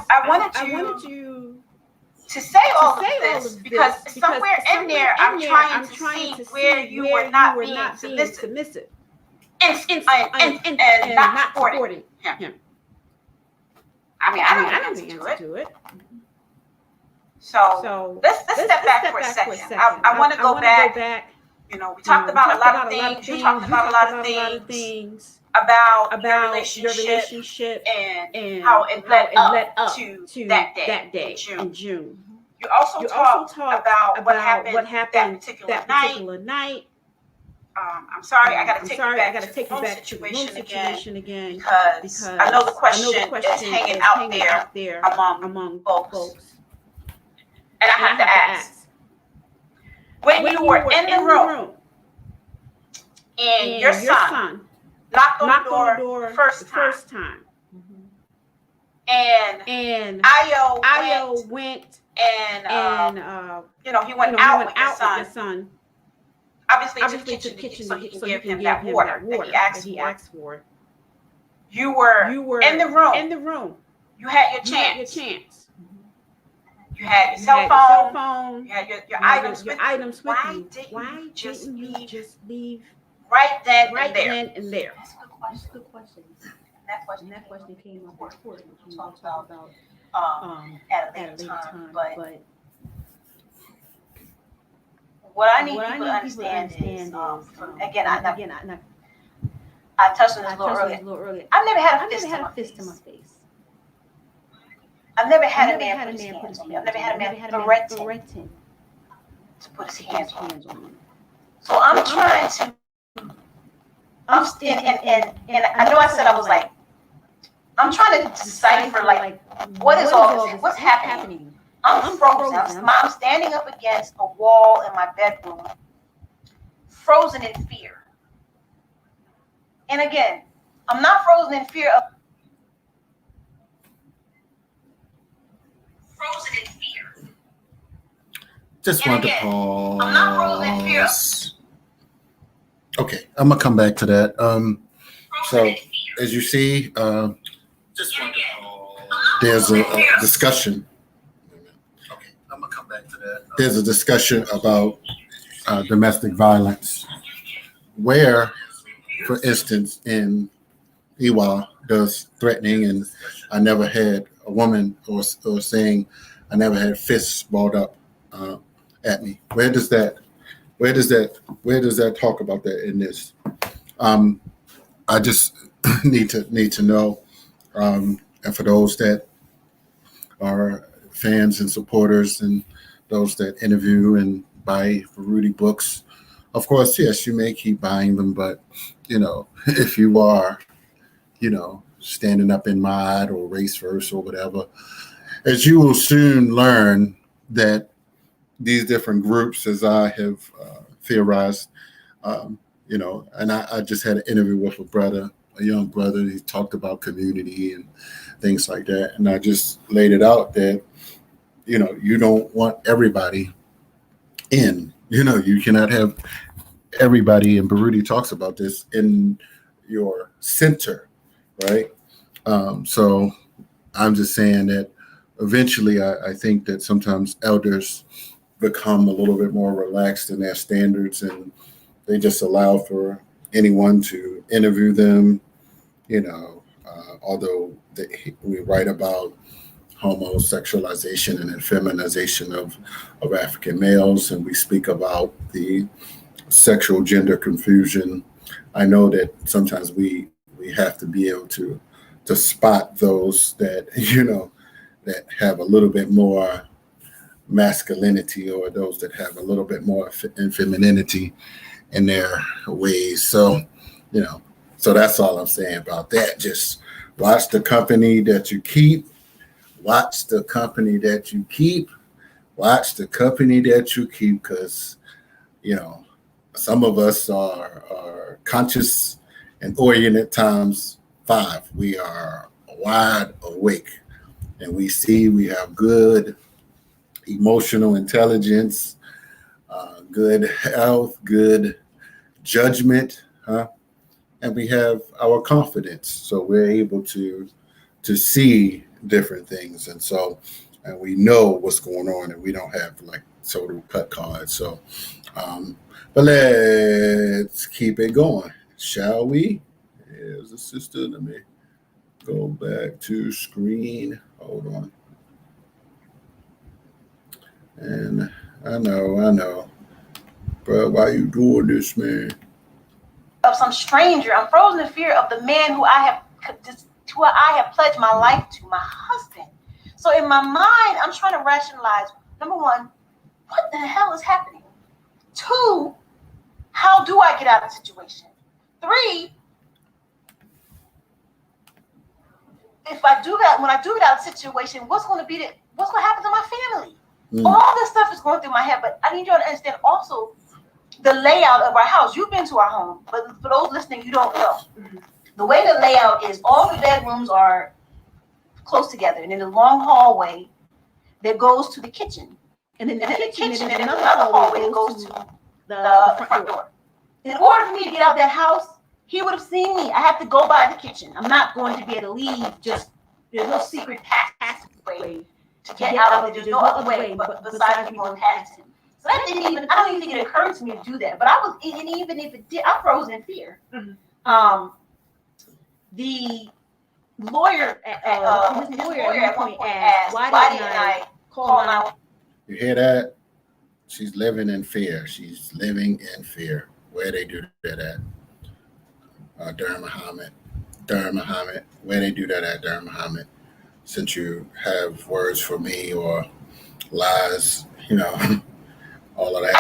I wanted you to say all of this because somewhere in there I'm trying to see where you were not being submissive and not supporting him. I mean, I don't think answer to it. So let's step back for a second. I want to go back. We talked about a lot of things. You talked about a lot of things about your relationship and how it led up to that day in June. You also talked about what happened that particular night. I'm sorry, I got to take you back to the situation again because I know the question is hanging out there among folks. And I have to ask, when you were in the room and your son knocked on the door first time, and Io went and he went out with your son. Obviously to the kitchen so he can give him that water that he asked for. You were in the room. You had your chance. You had your cell phone. You had your items with you. Why didn't you just leave right then and there? That's a good question. And that question came up before. We talked about at a later time, but what I need people to understand is, I touched on this a little earlier. I've never had a fist to my face. I've never had a man put his hands on me. I've never had a man threaten to put his hands on me. So I'm trying to, and I know I said I was like, I'm trying to decipher what is all this? What's happening? I'm frozen. I'm standing up against a wall in my bedroom, frozen in fear. And again, I'm not frozen in fear of. Frozen in fear. Just want to pause. I'm not frozen in fear. Okay, I'm gonna come back to that. So as you see, just want to pause. There's a discussion. I'm gonna come back to that. There's a discussion about domestic violence, where, for instance, in Iwa does threatening, and I never had a woman or saying I never had fists balled up at me. Where does that talk about that in this? I just need to know, and for those that are fans and supporters and those that interview and buy Baruti books, of course, yes, you may keep buying them, but if you are, standing up in mod or race verse or whatever, as you will soon learn that these different groups, as I have theorized. And I just had an interview with a young brother. He talked about community and things like that. And I just laid it out that, you don't want everybody in. You cannot have everybody, and Baruti talks about this, in your center, right? So I'm just saying that eventually I think that sometimes elders become a little bit more relaxed in their standards, and they just allow for anyone to interview them, although we write about homosexualization and effeminization of African males, and we speak about the sexual gender confusion. I know that sometimes we have to be able to spot those that, that have a little bit more masculinity, or those that have a little bit more femininity in their ways. So, so that's all I'm saying about that. Just watch the company that you keep. Watch the company that you keep. Watch the company that you keep, because, some of us are conscious and oriented times 5. We are wide awake, and we see we have good emotional intelligence, good health, good judgment, and we have our confidence. So we're able to see different things, and we know what's going on, and we don't have like total cut cards. So, but let's keep it going, shall we? Here's a sister. Let me go back to screen. Hold on. And I know. But why you doing this, man? Of some stranger. I'm frozen in fear of the man who I have pledged my life to, my husband. So in my mind, I'm trying to rationalize, number one, what the hell is happening? 2, how do I get out of the situation? 3, if I do that, when I do get out of the situation, what's going to happen to my family? All this stuff is going through my head, but I need you to understand also the layout of our house. You've been to our home, but for those listening, you don't know. The way the layout is, all the bedrooms are close together, and in a long hallway that goes to the kitchen. And in the kitchen, there's another hallway that goes to the front door. In order for me to get out of that house, he would have seen me. I have to go by the kitchen. I'm not going to be able to leave. There's no secret passageway to get out of it. There's no other way but besides me going past him. So that I don't even think it occurred to me to do that. But even if it did, I'm frozen in fear. The lawyer at one point asked, why didn't I call 911? You hear that? She's living in fear. She's living in fear. Where they do that at? Durham Muhammad. Where they do that at, Durham Muhammad? Since you have words for me or lies, all of that.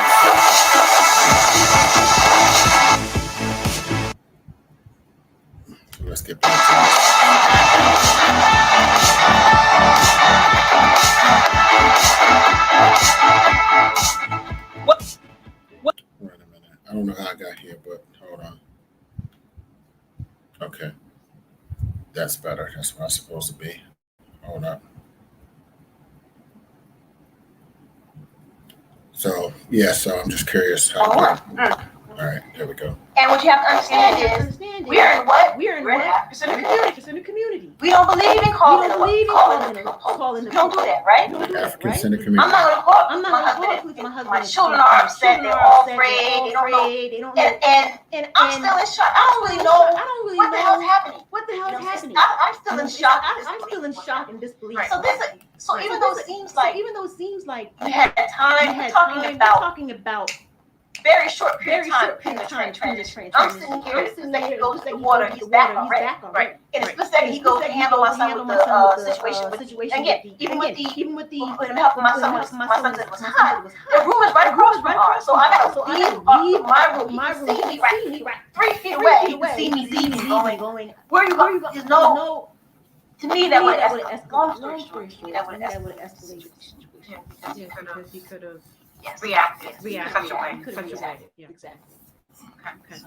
Let's get back to What? Wait a minute. I don't know how I got here, but hold on. Okay. That's better. That's where I'm supposed to be. Hold up. So I'm just curious how. All right, there we go. And what you have to understand is, we're in what? We're in what? African community. We don't believe in calling them. We don't do that, right? African Center community. I'm not going to call my husband. My children are upset. They're all afraid. They don't know. And I'm still in shock. I don't really know what the hell's happening. I'm still in shock. I'm still in shock and disbelief. So even though it seems like we had time, we're talking about very short period of time in this transition. I'm sitting here, the second he goes to the water, he's back already. Right. And it's the second he goes to handle my son with the situation. And again, even with him helping my son was hot. The room is right across from ours. So I got to leave my room. You can see me right 3 feet away. You can see me leaving, going. Where are you going? There's no. To me, that would escalate. Long story short, that would escalate the situation. Because he could have Yes. reacted in Reacted. such a way. Exactly. Yeah. Exactly. Okay.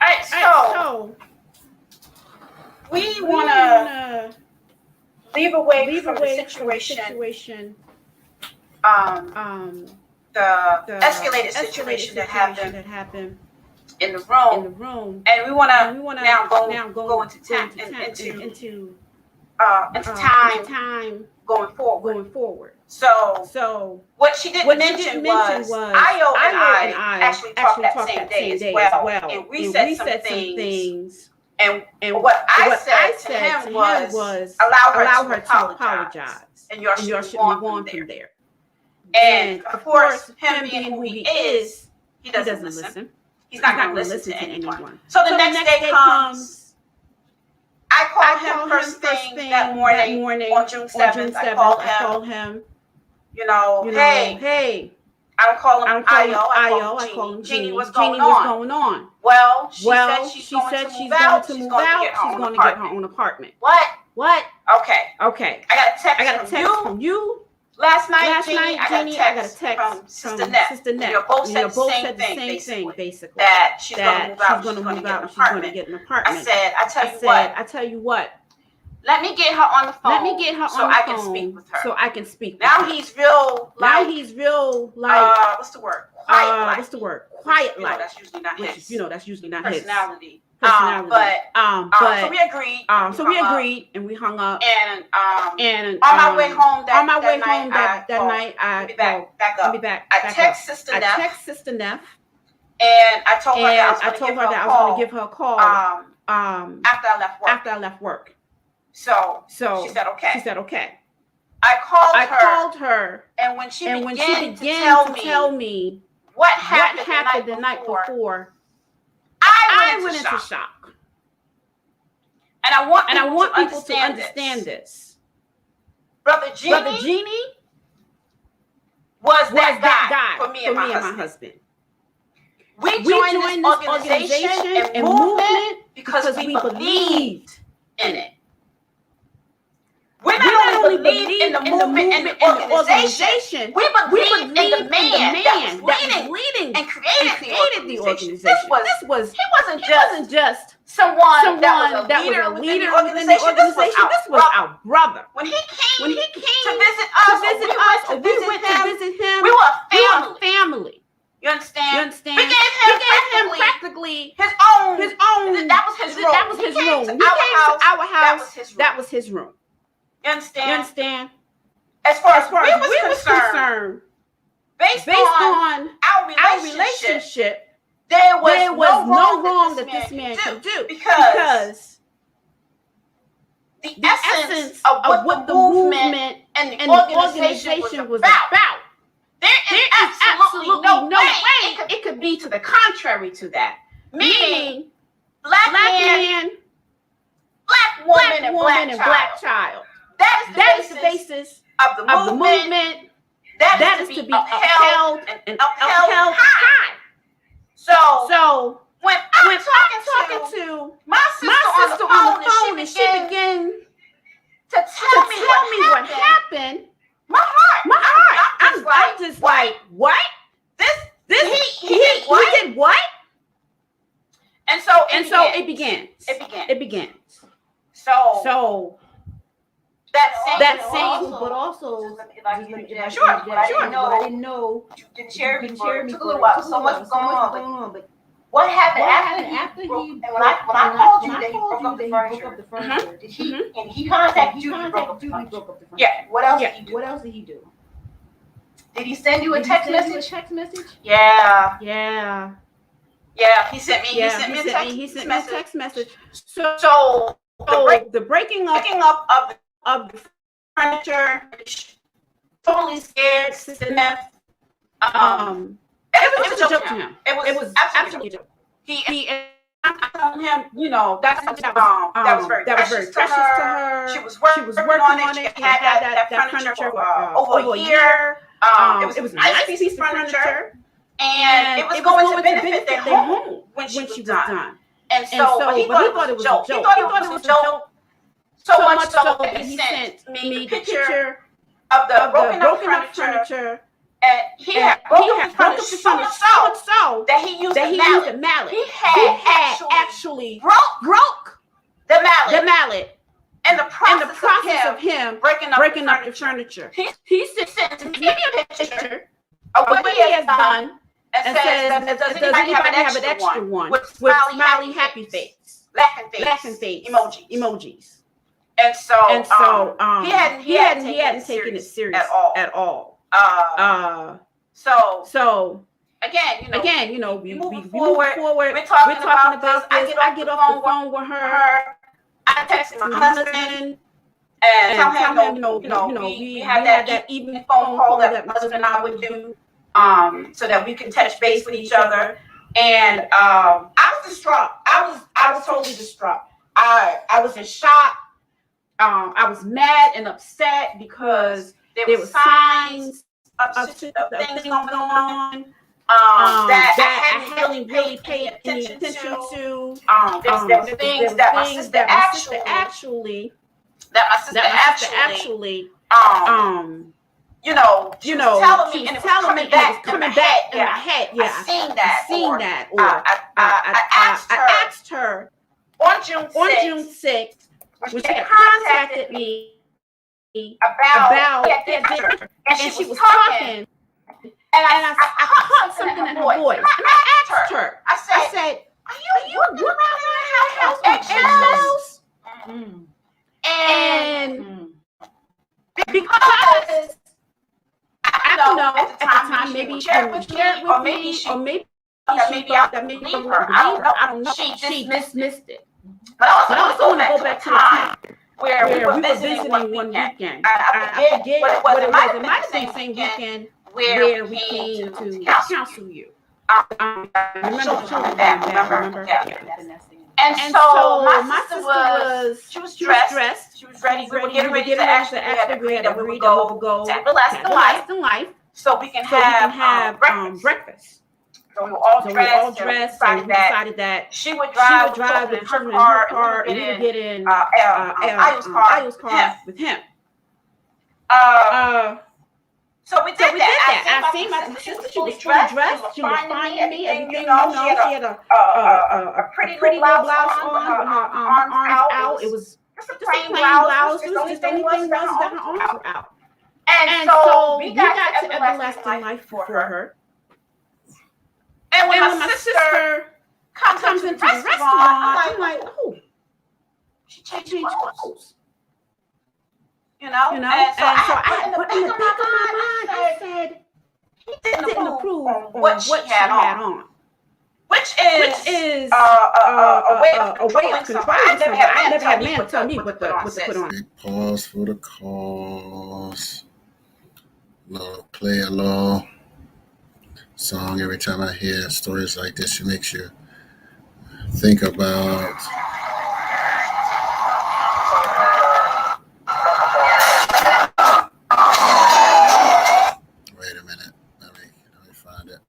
All right, so we want to leave away from the situation, the escalated situation that happened in the room, and we want to now go into time going forward. So what she didn't mention was Io and I actually talked that same day as well, and we said some things. And what I said to him was allow her to apologize, and y'all should move on from there. And of course, him being who he is, he doesn't listen. He's not going to listen to anyone. So the next day comes. I called him first thing that morning on June 7th. I called him. Hey. I don't call him Io. I call him Genie. What's going on? Well, she said she's going to move out. She's going to get her own apartment. What? Okay. I got a text from you. Last night, Genie, I got a text from Sister Net. You both said the same thing, basically. That she's going to move out. She's going to get an apartment. I said, I tell you what. Let me get her on the phone. So I can speak with her. Now he's real like what's the word? Quiet like. That's usually not his personality. So we agreed. And we hung up. And on my way home that night, let me back up. I text Sister Neff. And I told her that I was going to give her a call. After I left work. So she said okay. I called her, and when she began to tell me what happened the night before, I went into shock. And I want people to understand this. Brother Genie was that guy for me and my husband. We joined this organization and movement because we believed in it. We not only believe in the movement and the organization, we believe in the man that was leading and created the organization. He wasn't just someone that was a leader within the organization. This was our brother. When he came to visit us, or we went to visit him, we were a family. You understand? We gave him practically his own. That was his room. He came to our house. That was his room. You understand? As far as we was concerned, based on our relationship, there was no wrong that this man could do because the essence of what the movement and the organization was about. There is absolutely no way it could be to the contrary to that. Meaning, black man, black woman, and black child. That is the basis of the movement. That is to be upheld and upheld high. So when I'm talking to my sister on the phone and she began to tell me what happened, my heart, I'm just like, what? He did what? And so it begins. So that same, but also, sure. I didn't know. You didn't share me. Took a little while. So much was going on. But what happened after he broke? And when I called you, that he broke up the furniture. Did he? And he contacted you. He broke up the furniture. Yeah. What else did he do? Did he send you a text message? Yeah. He sent me a text message. So the breaking up of the furniture, totally scared Sister Neff. It was a joke to him. It was absolutely a joke. I told him, that was very precious to her. She was working on it. She had that furniture for over a year. It was a nice piece of furniture, and it was going to benefit their home when she was done. And so, but he thought it was a joke. He thought it was a joke. So much so that he sent me the picture of the broken up furniture And he had broken his furniture so much so that he used a mallet. He had actually broke the mallet. In the process of him breaking up the furniture. He sent me a picture of what he has done and says, does anybody have an extra one with smiley happy face, laughing face emojis. And so he hadn't taken it serious at all. So again, you know, we move forward. We're talking about this. I get off the phone with her. I text my husband and tell him, you know, we had that evening phone call that my husband and I would do, so that we can touch base with each other. And I was distraught. I was totally distraught. I was in shock. I was mad and upset because there were signs of things going on that I hadn't really paid any attention to. There were things that my sister actually, she was telling me, and it was coming back in my head. Yeah, I seen that. Or I asked her on June 6th, when she had contacted me about that, and she was talking. And I caught something in her voice. And I asked her, I said, are you running around the house And because I don't know at the time, maybe she shared with me, or maybe she thought that maybe I don't know. She dismissed it. But I also want to go back to the time where we were visiting one weekend. I forget what it was. It might have been the same weekend where we came to counsel you. Remember? Yeah. And so my sister was stressed. She was ready. We were getting ready to actually agree that we would go to everlasting life, so we can have breakfast. So we were all dressed, and we decided that she would drive with the children in her car, and we would get in Ayo's car with him. So we did that. I seen my sister. She was fully dressed. She was finding me. Everything, she had a pretty little blouse on with her arms out. It was just a plain blouse. It was just the only thing was that her arms were out. And so we got to everlasting life for her. And when my sister comes into the restaurant, I'm like, oh, she changed clothes. You know? And so I put in the back of my mind, I said, he didn't approve on what she had on. Which is a way of controlling somebody. I never had a man tell me what to put on. Big pause for the cause. Play a little song every time I hear stories like this. It makes you think about wait a minute. Let me find it.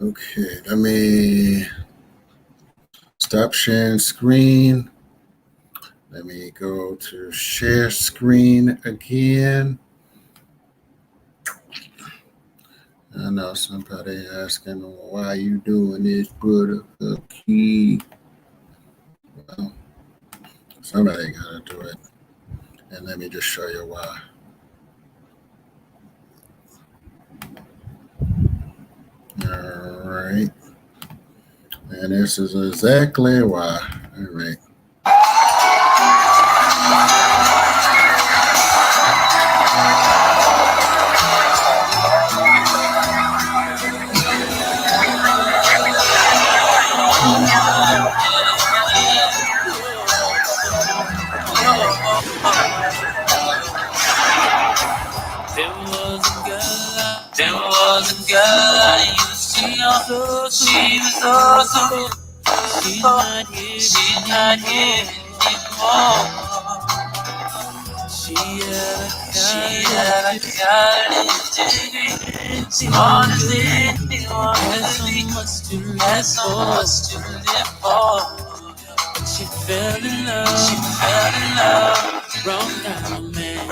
Okay, let me stop sharing screen. Let me go to share screen again. I know somebody asking, why you doing this, brother? Key. Well, somebody gotta do it. And let me just show you why. All right. And this is exactly why. All right. There was a girl I used to know. She was so good. She's not here anymore. She had a college degree. She wanted to live, had so much to live for. She fell in love, broke down, man.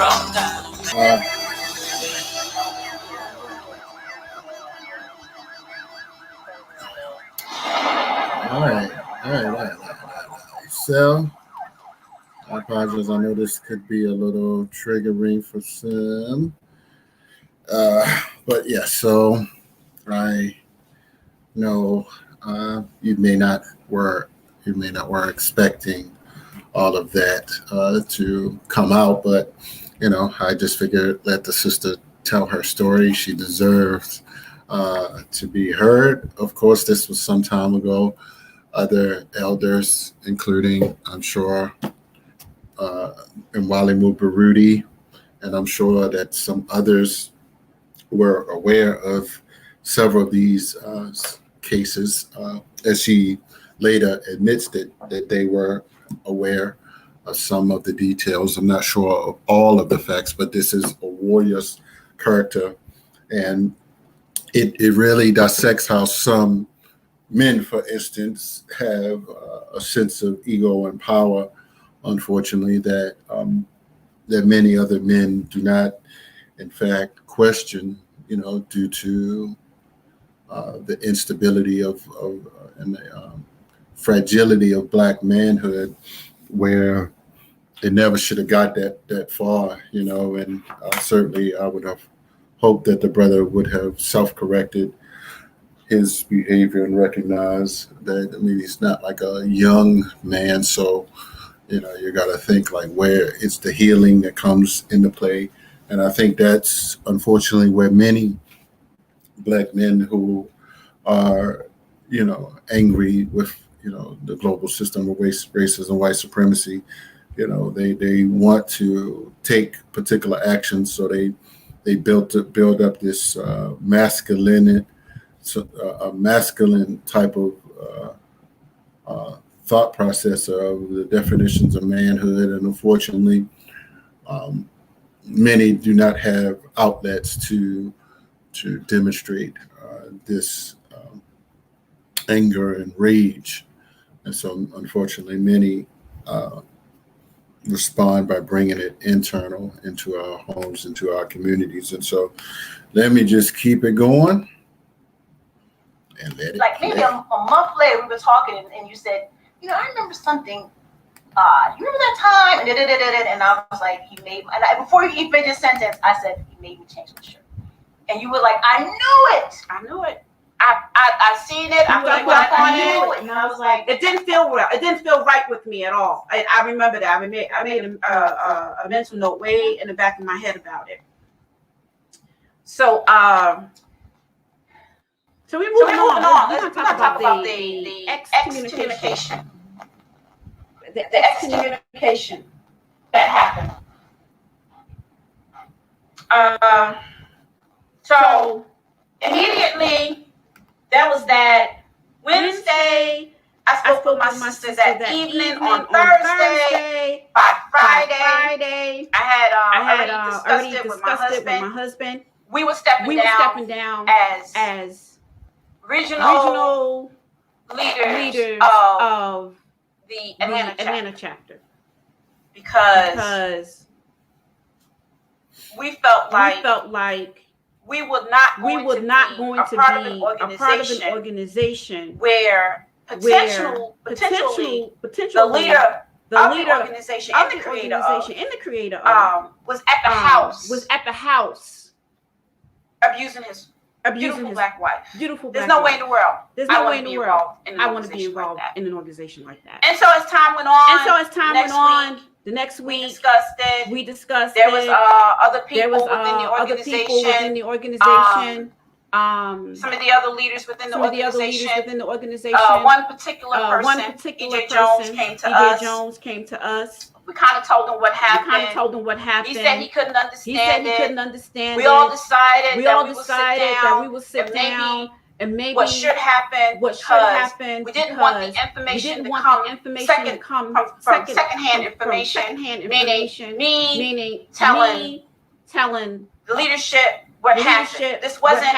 All right. So, I apologize. I know this could be a little triggering for some. But yeah, so I know you may not were expecting all of that to come out, but I just figured let the sister tell her story. She deserves to be heard. Of course, this was some time ago. Other elders, including I'm sure Mwalimu Baruti, and I'm sure that some others were aware of several of these cases, as she later admits that they were aware of some of the details. I'm not sure of all of the facts, but this is a warrior's character, and it really dissects how some men, for instance, have a sense of ego and power, unfortunately, that many other men do not, in fact, question, due to the instability and the fragility of Black manhood, where it never should have got that far, and certainly I would have hoped that the brother would have self-corrected his behavior and recognize that, he's not like a young man, so you got to think like where it's the healing that comes into play. And I think that's unfortunately where many Black men who are angry with the global system of racism, white supremacy, they want to take particular actions, so they build up this masculine type of thought process of the definitions of manhood, and unfortunately, many do not have outlets to demonstrate this anger and rage, and so unfortunately, many respond by bringing it internal into our homes, into our communities, and so let me just keep it going. And let it like maybe a month later, we were talking, and you said, I remember something. You remember that time? And I was like, before you even finished the sentence, I said, he made me change my shirt. And you were like, I knew it. I seen it. I knew it. And I was like, it didn't feel well. It didn't feel right with me at all. I remember that. I made a mental note way in the back of my head about it. So we're moving on. Let's talk about the excommunication. The excommunication that happened. So immediately, there was that Wednesday. I spoke with my sister that evening on Thursday. By Friday, I had already discussed it with my husband. We were stepping down as regional leaders of the Atlanta chapter because we felt like we were not going to be a part of an organization where potentially the leader of the organization and the creator of was at the house abusing his Black wife. There's no way in the world. I want to be involved in an organization like that. And so as time went on, the next week we discussed it. There was other people within the organization. Some of the other leaders within the organization. One particular person, EJ Jones, came to us. We kind of told him what happened. He said he couldn't understand. We all decided that we would sit down and maybe what should happen. We didn't want the information to come from secondhand information, meaning telling the leadership what happened. This wasn't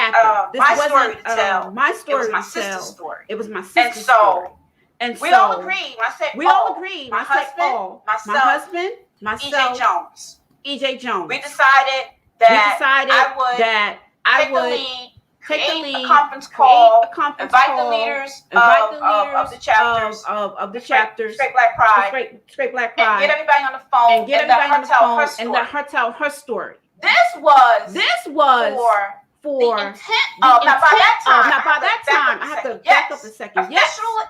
my story to tell. It was my sister's story. And so And we so all agreed. When I said we all agreed. my I said husband, all. myself, My husband, E.J. myself, Jones. E.J. Jones. We decided that I would take the lead, create a conference call, invite the leaders of the chapters, of the chapters, Straight Black Pride, Straight Black and Pride, get everybody on the phone and let her tell her story. This was for the intent of, now by that time, I have to back up a second. Officially,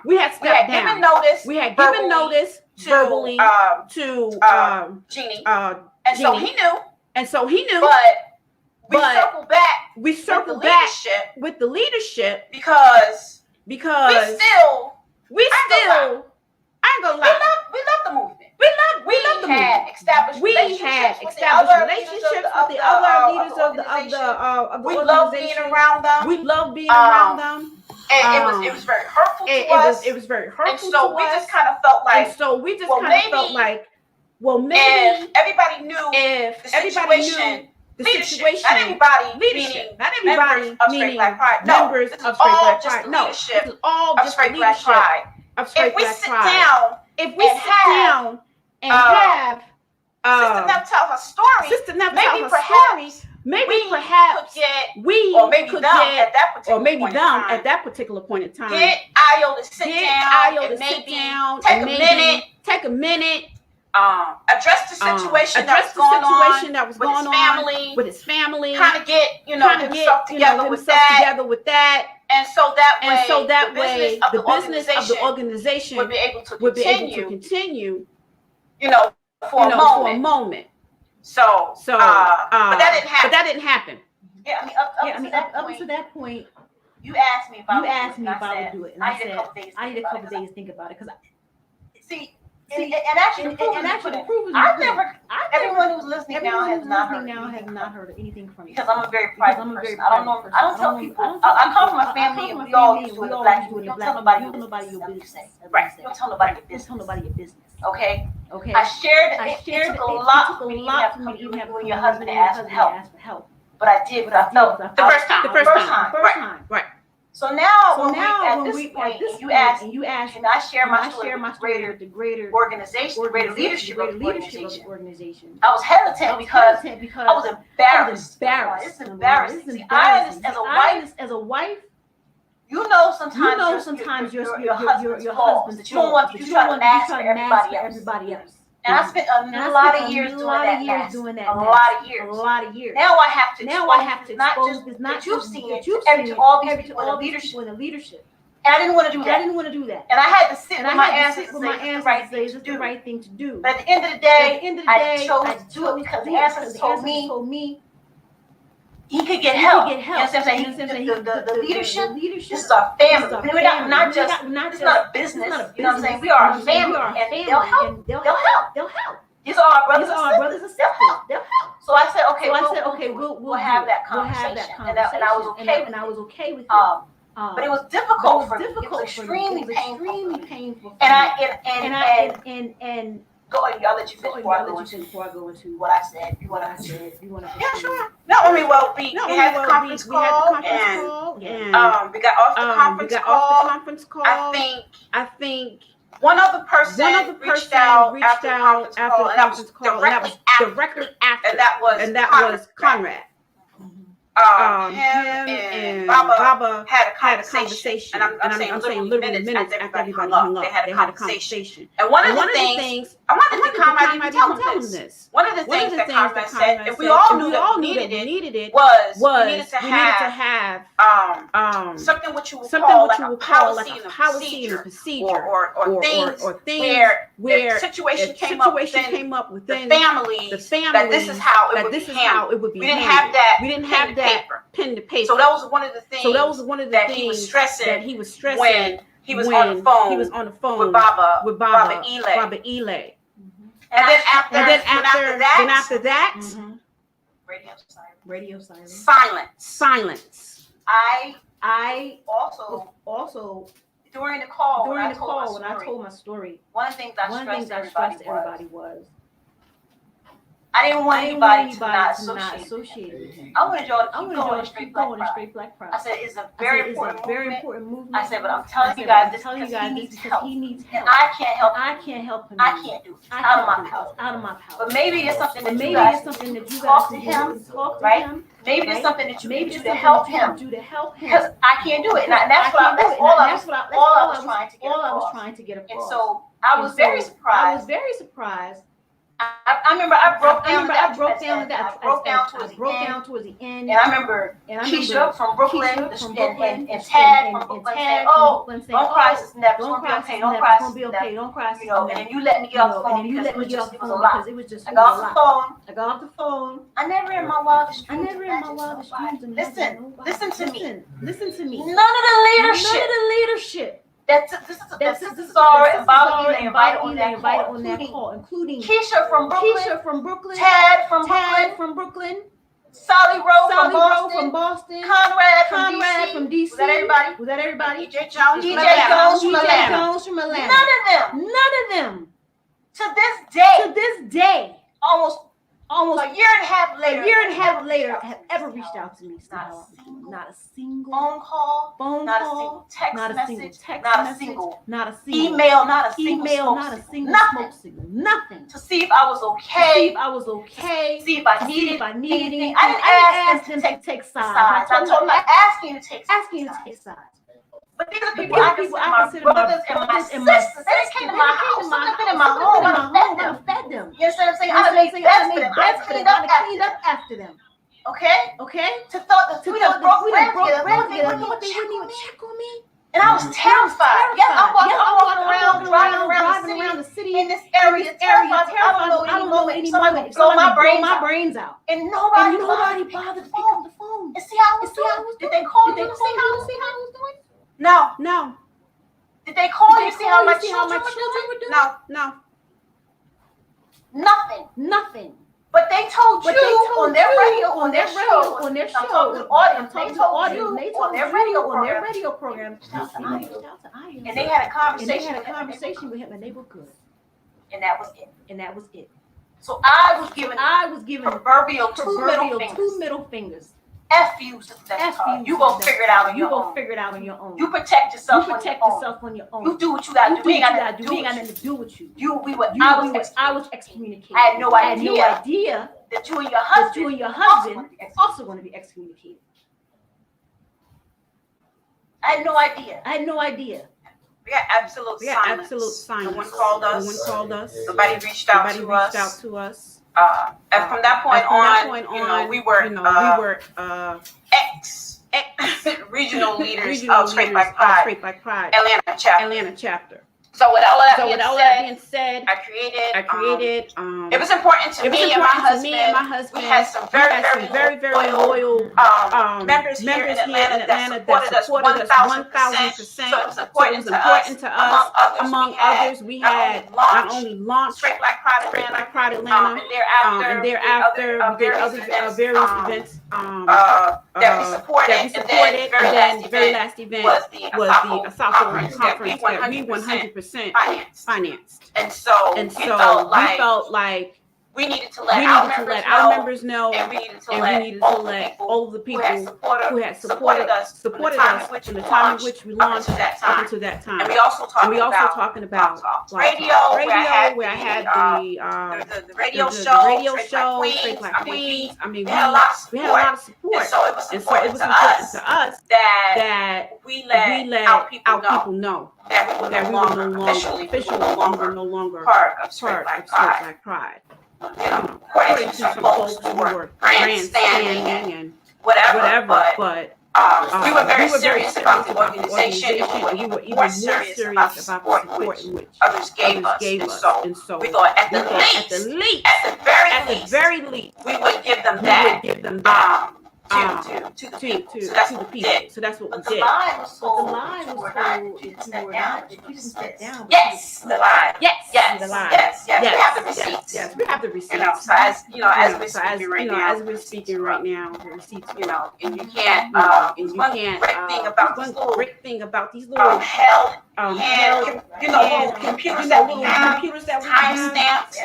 we had stepped down. We had given notice verbally to Genie. And so he knew. But we circled back with the leadership because we still I ain't gonna lie. We love the movement. We love the movement. We had established relationships with the other leaders of the organization. We love being around them. We love being around them. And it was very hurtful to us. It was very hurtful to us. And so we just kind of felt like, well, maybe if everybody knew the situation, leadership, not everybody, meaning members of Straight Black Pride. No, this is all just the leadership of Straight Black Pride. If we sit down and have Sister Nev tell her story, maybe perhaps we could get at that particular point in time, get Ayo to sit down and maybe take a minute, address the situation that was going on with his family, kind of get himself together with that. And so that way, the business of the organization would be able to continue, for a moment. But that didn't happen. Yeah, I mean, up to that point, you asked me if I would do it, and I said I need a couple days to think about it, because and actually, the proof is everyone who's listening now has not heard anything from me, because I'm a very private person. I don't tell people. I come from my family, and we all used to the black people. You don't tell nobody your business. Right. You don't tell nobody your business. Okay. I shared. It took a lot for me to have come to you and your husband to ask for help. But I did what I felt the first time. Right. So now, at this point, you ask, and I share my story with the greater organization, the greater leadership of the organization. I was hesitant because I was embarrassed. It's embarrassing. See, as a wife, sometimes your husband's that you don't want to try to mask for everybody else. And I spent a lot of years doing that. A lot of years. Now I have to expose this, not you've seen it, to all these people in the leadership. And I didn't want to do that. And I had to sit with my ancestors and say, this is the right thing to do. But at the end of the day, I chose to do it because the ancestors told me he could get help. You know what I'm saying? The leadership, this is our family. We're not just, it's not a business. You know what I'm saying? We are a family, and they'll help. These are our brothers and sisters. They'll help. So I said, okay, we'll have that conversation. And I was okay with it. But it was difficult for me. It was extremely painful. And I'll let you finish before I go into what I said. You want to? Yeah, sure. No, I mean, we had the conference call, and we got off the conference call. I think one other person reached out after the conference call, and that was directly after, and that was Conrad. Him and Baba had a conversation, and I'm saying literally minutes after everybody hung up, they had a conversation. And one of the things, I wanted to Conrad tell him this. One of the things that Conrad said, if we all knew that we needed it, was we needed to have something what you would call like a policy and a procedure, or things where situation came up within the family, that this is how it would be handled. We didn't have that pen to paper. So that was one of the things that he was stressing when he was on the phone with Baba Ile. And then after that, radio silence. I also during the call when I told my story, one of the things I stressed to everybody was I didn't want anybody to not associate with him. I wanted y'all to I keep wanted going y'all in to keep straight going in black pride. straight black pride. I said it's a very important movement. I said, but I'm I telling said, you guys I'm this telling you because guys he this needs because help. he needs And help. I can't help him. I can't help him. I can't do it. It's I out of my can't do it. power. It's out of my power. But maybe it's something that Maybe you guys it's something that you talk guys to can him, do, talk to right? him. Maybe Right? it's something that you Maybe can it's do to something help that you him. can do to help him. Because I can't do it. And that's all I was trying to get all I was across. trying to get across. And so I was very I was surprised. very surprised. I remember I broke down towards the end. And I remember Keisha from Brooklyn and Tad from Brooklyn saying, "Oh, don't cry, Sister Never. It's gonna be okay. Don't cry, Sister Never. Don't cry, You know." And then you let me get off the phone because it was just a lot. I got off the phone. I got off the phone. I never in my wildest dreams. Listen, Listen to me. Listen to me. None of the leadership. This is Zara and Baruti they invited on that call, including Keisha from Brooklyn, Tad Tad from Brooklyn, Sally Rowe from Boston, Conrad from DC. Was that everybody? DJ Jones from Atlanta. None of them. To this day, almost a year and a half later, have ever reached out to me. Not a single phone call, not a single text message, not a single email, not a single smoke signal, nothing. To see if I was okay, see if I needed anything. I didn't ask them to take sides. I told them I'm asking you to take sides. But these are people I consider my brothers and my sisters. They came to my house, been in my home, I fed them. You understand what I'm saying? I made beds for them. I cleaned up after them. Okay? To thought that we done broke bread together. They wouldn't even check on me. And I was terrified. Yes, I'm walking around, driving around the city in this area, terrified. I don't know any moment somebody would blow my brains out. And nobody bothered to pick up the phone. And see how I was doing? Did they call you to see how I was doing? No. Did they call you to see how my children were doing? No. Nothing. But they told you on their show. I'm talking to the audience. They told you on their radio program. And they had a conversation with him, and they were good. And that was it. So I was given proverbial two middle fingers. F you, Sister Never. You gonna figure it out on your own. You protect yourself on your own. You do what you gotta do. We ain't got nothing to do with you. I was excommunicated. I had no idea that you and your husband also going to be excommunicated. I had no idea. We got absolute silence. No one called us. Nobody reached out to us. And from that point on, we were ex regional leaders of Straight Black Pride, Atlanta chapter. So with all that being said, I created. It was important to me and my husband. We had some very loyal members here in Atlanta that supported us 1,000%. So it was important to us. Among others, we had not only launched Straight Black Pride Atlanta, and thereafter we did other various events that we supported. And then the very last event was the Asafo conference that we 100% financed. And so we felt like we needed to let our members know, and we needed to let all the people who had supported us in the time in which we launched up until that time. And we also talking about radio, where I had the radio show, Straight Black Queens. I mean, we had a lot of support, and so it was important to us that we let our people know that we were no longer part of Straight Black Pride. According to some folks who were grandstanding and whatever, but we were very serious about the organization, and we were even more serious about the support which others gave us. And so we thought at the very least, we would give them that. to the people. So that's what we did. So that's what we But the did. lie was But the told lie that you was were not, told that you if didn't you were step down, not, that if you you were didn't step dismissed. down. Yes, the lie. Yes, Yes, the lie. yes, yes. We have the Yes, receipts. yes, we have the receipts. You know, so as you know, as we're So speaking right now, as we're speaking right now, the receipts. you know, and you can't. And you One can't. great thing about One these little great thing about these little held held, you know, little computers that we have, computers that we timestamps,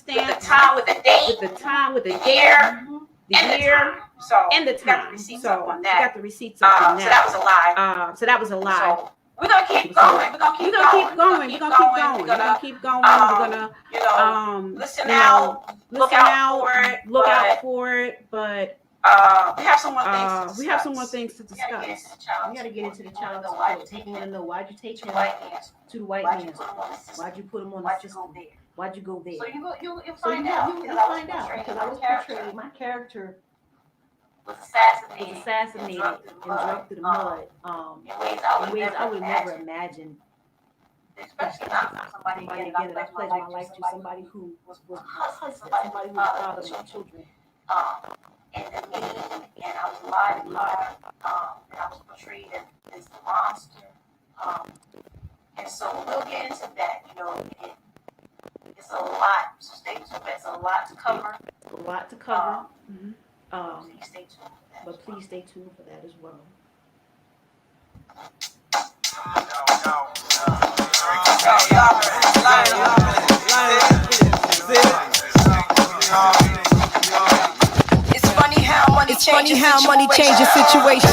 with the time, with the date, with the year, the and the year, time. So and the we got time. the receipts So up on we that. got the receipts up on So that. that was a lie. So that was a lie. So we're gonna keep going. We're gonna keep going. We're gonna keep going. We're gonna you know, listen you know, out, look out for it. Look out for it. But we have some more things. we have some more things to discuss. We We gotta get into the child support. People want to know why'd you take him to the white man? Why'd you put him on the system? Why'd you go there? So you'll So find out. you'll find out because I was portrayed. My character was was assassinated and drugged drugged through the mud. in ways In ways I would never imagine. especially not from somebody Somebody again again that I pledged my life to, somebody who was my husband, somebody who was the father of my children. And the mean, and I was lied and I was portrayed as the monster. And so we'll get into that, you know, it's a lot, so stay tuned, it's a lot to cover. A lot to cover. Please stay tuned for that. But please stay tuned for that as well. It's funny how money changes situation.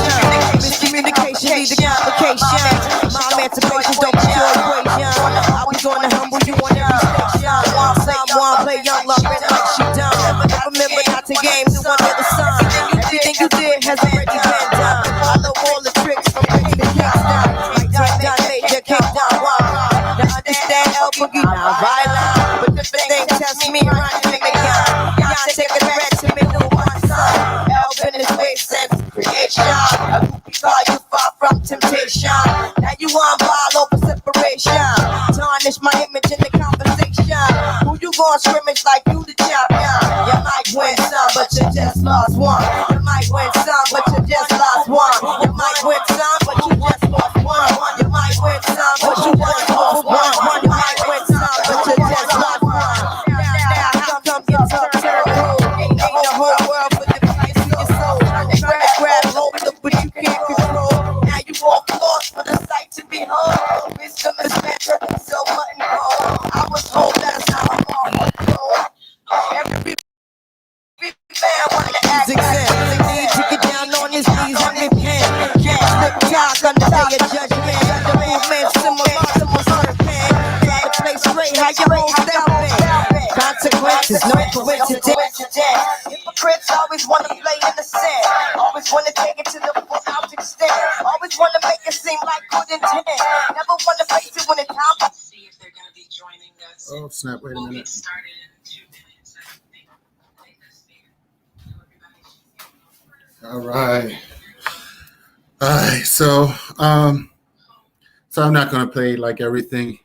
Miscommunication leads to complication. My emancipation don't be your equation. I was on the humble, you on every station. Someone play young love and like she done. Remember not to game the one of the sun. Everything you did has already been done. I know all the tricks from Prince to Kingston. Done major, came down wild. Now understand El Boogie, not violent. But different things test me running again. Y'all take a threat to me, new one son. In his face and creation. A groupie call you far from temptation. Now you on ball over separation. Tarnish my image in the conversation. Who you gon' scrimmage like you the champion? You might win some, but you just lost one. You might win some, but you just lost one. You might win some, but you just lost one. You might win some, but you just lost one. You might win some, but you just lost one. Now how come you talk terrible? Ain't the whole world for the try to grab hold of, but you can't control. Now you walk lost for the sight to behold. Wisdom is better than so much gold. I was told that's how I'm on control. Every man wanna act like he need to get down on his knees and repent. Can't slip talk under day of judgment. The movement similar to a serpent. Try to play straight how your whole step in. Consequences, no coincidence. Hypocrites always wanna play in the sand. Always wanna take it to the full out extent. Always wanna make it seem like good intent. Never wanna face it when it's time. See if they're gonna be joining us. Oh snap! Wait a minute. All right. So I'm not gonna play like everything.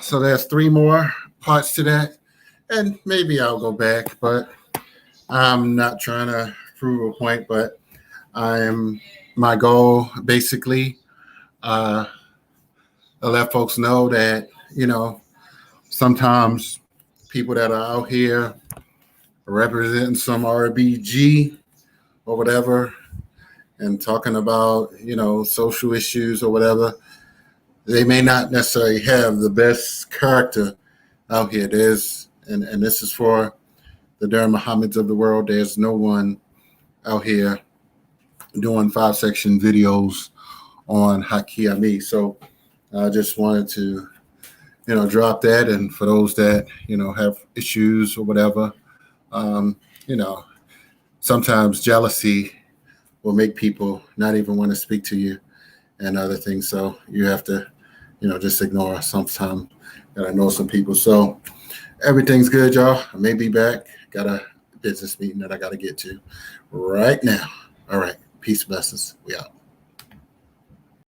So there's 3 more parts to that, and maybe I'll go back, but I'm not trying to prove a point, but my goal basically to let folks know that, you know, sometimes people that are out here representing some RBG or whatever and talking about, you know, social issues or whatever, they may not necessarily have the best character out here. And this is for the Dur Muhammads of the world. There's no one out here doing 5-section videos on Haki Ammi. So I just wanted to, you know, drop that. And for those that, you know, have issues or whatever, you know, sometimes jealousy will make people not even want to speak to you and other things. So you have to, you know, just ignore sometime. And I know some people. So everything's good, y'all. I may be back. Got a business meeting that I got to get to right now. All right. Peace, blessings. We out.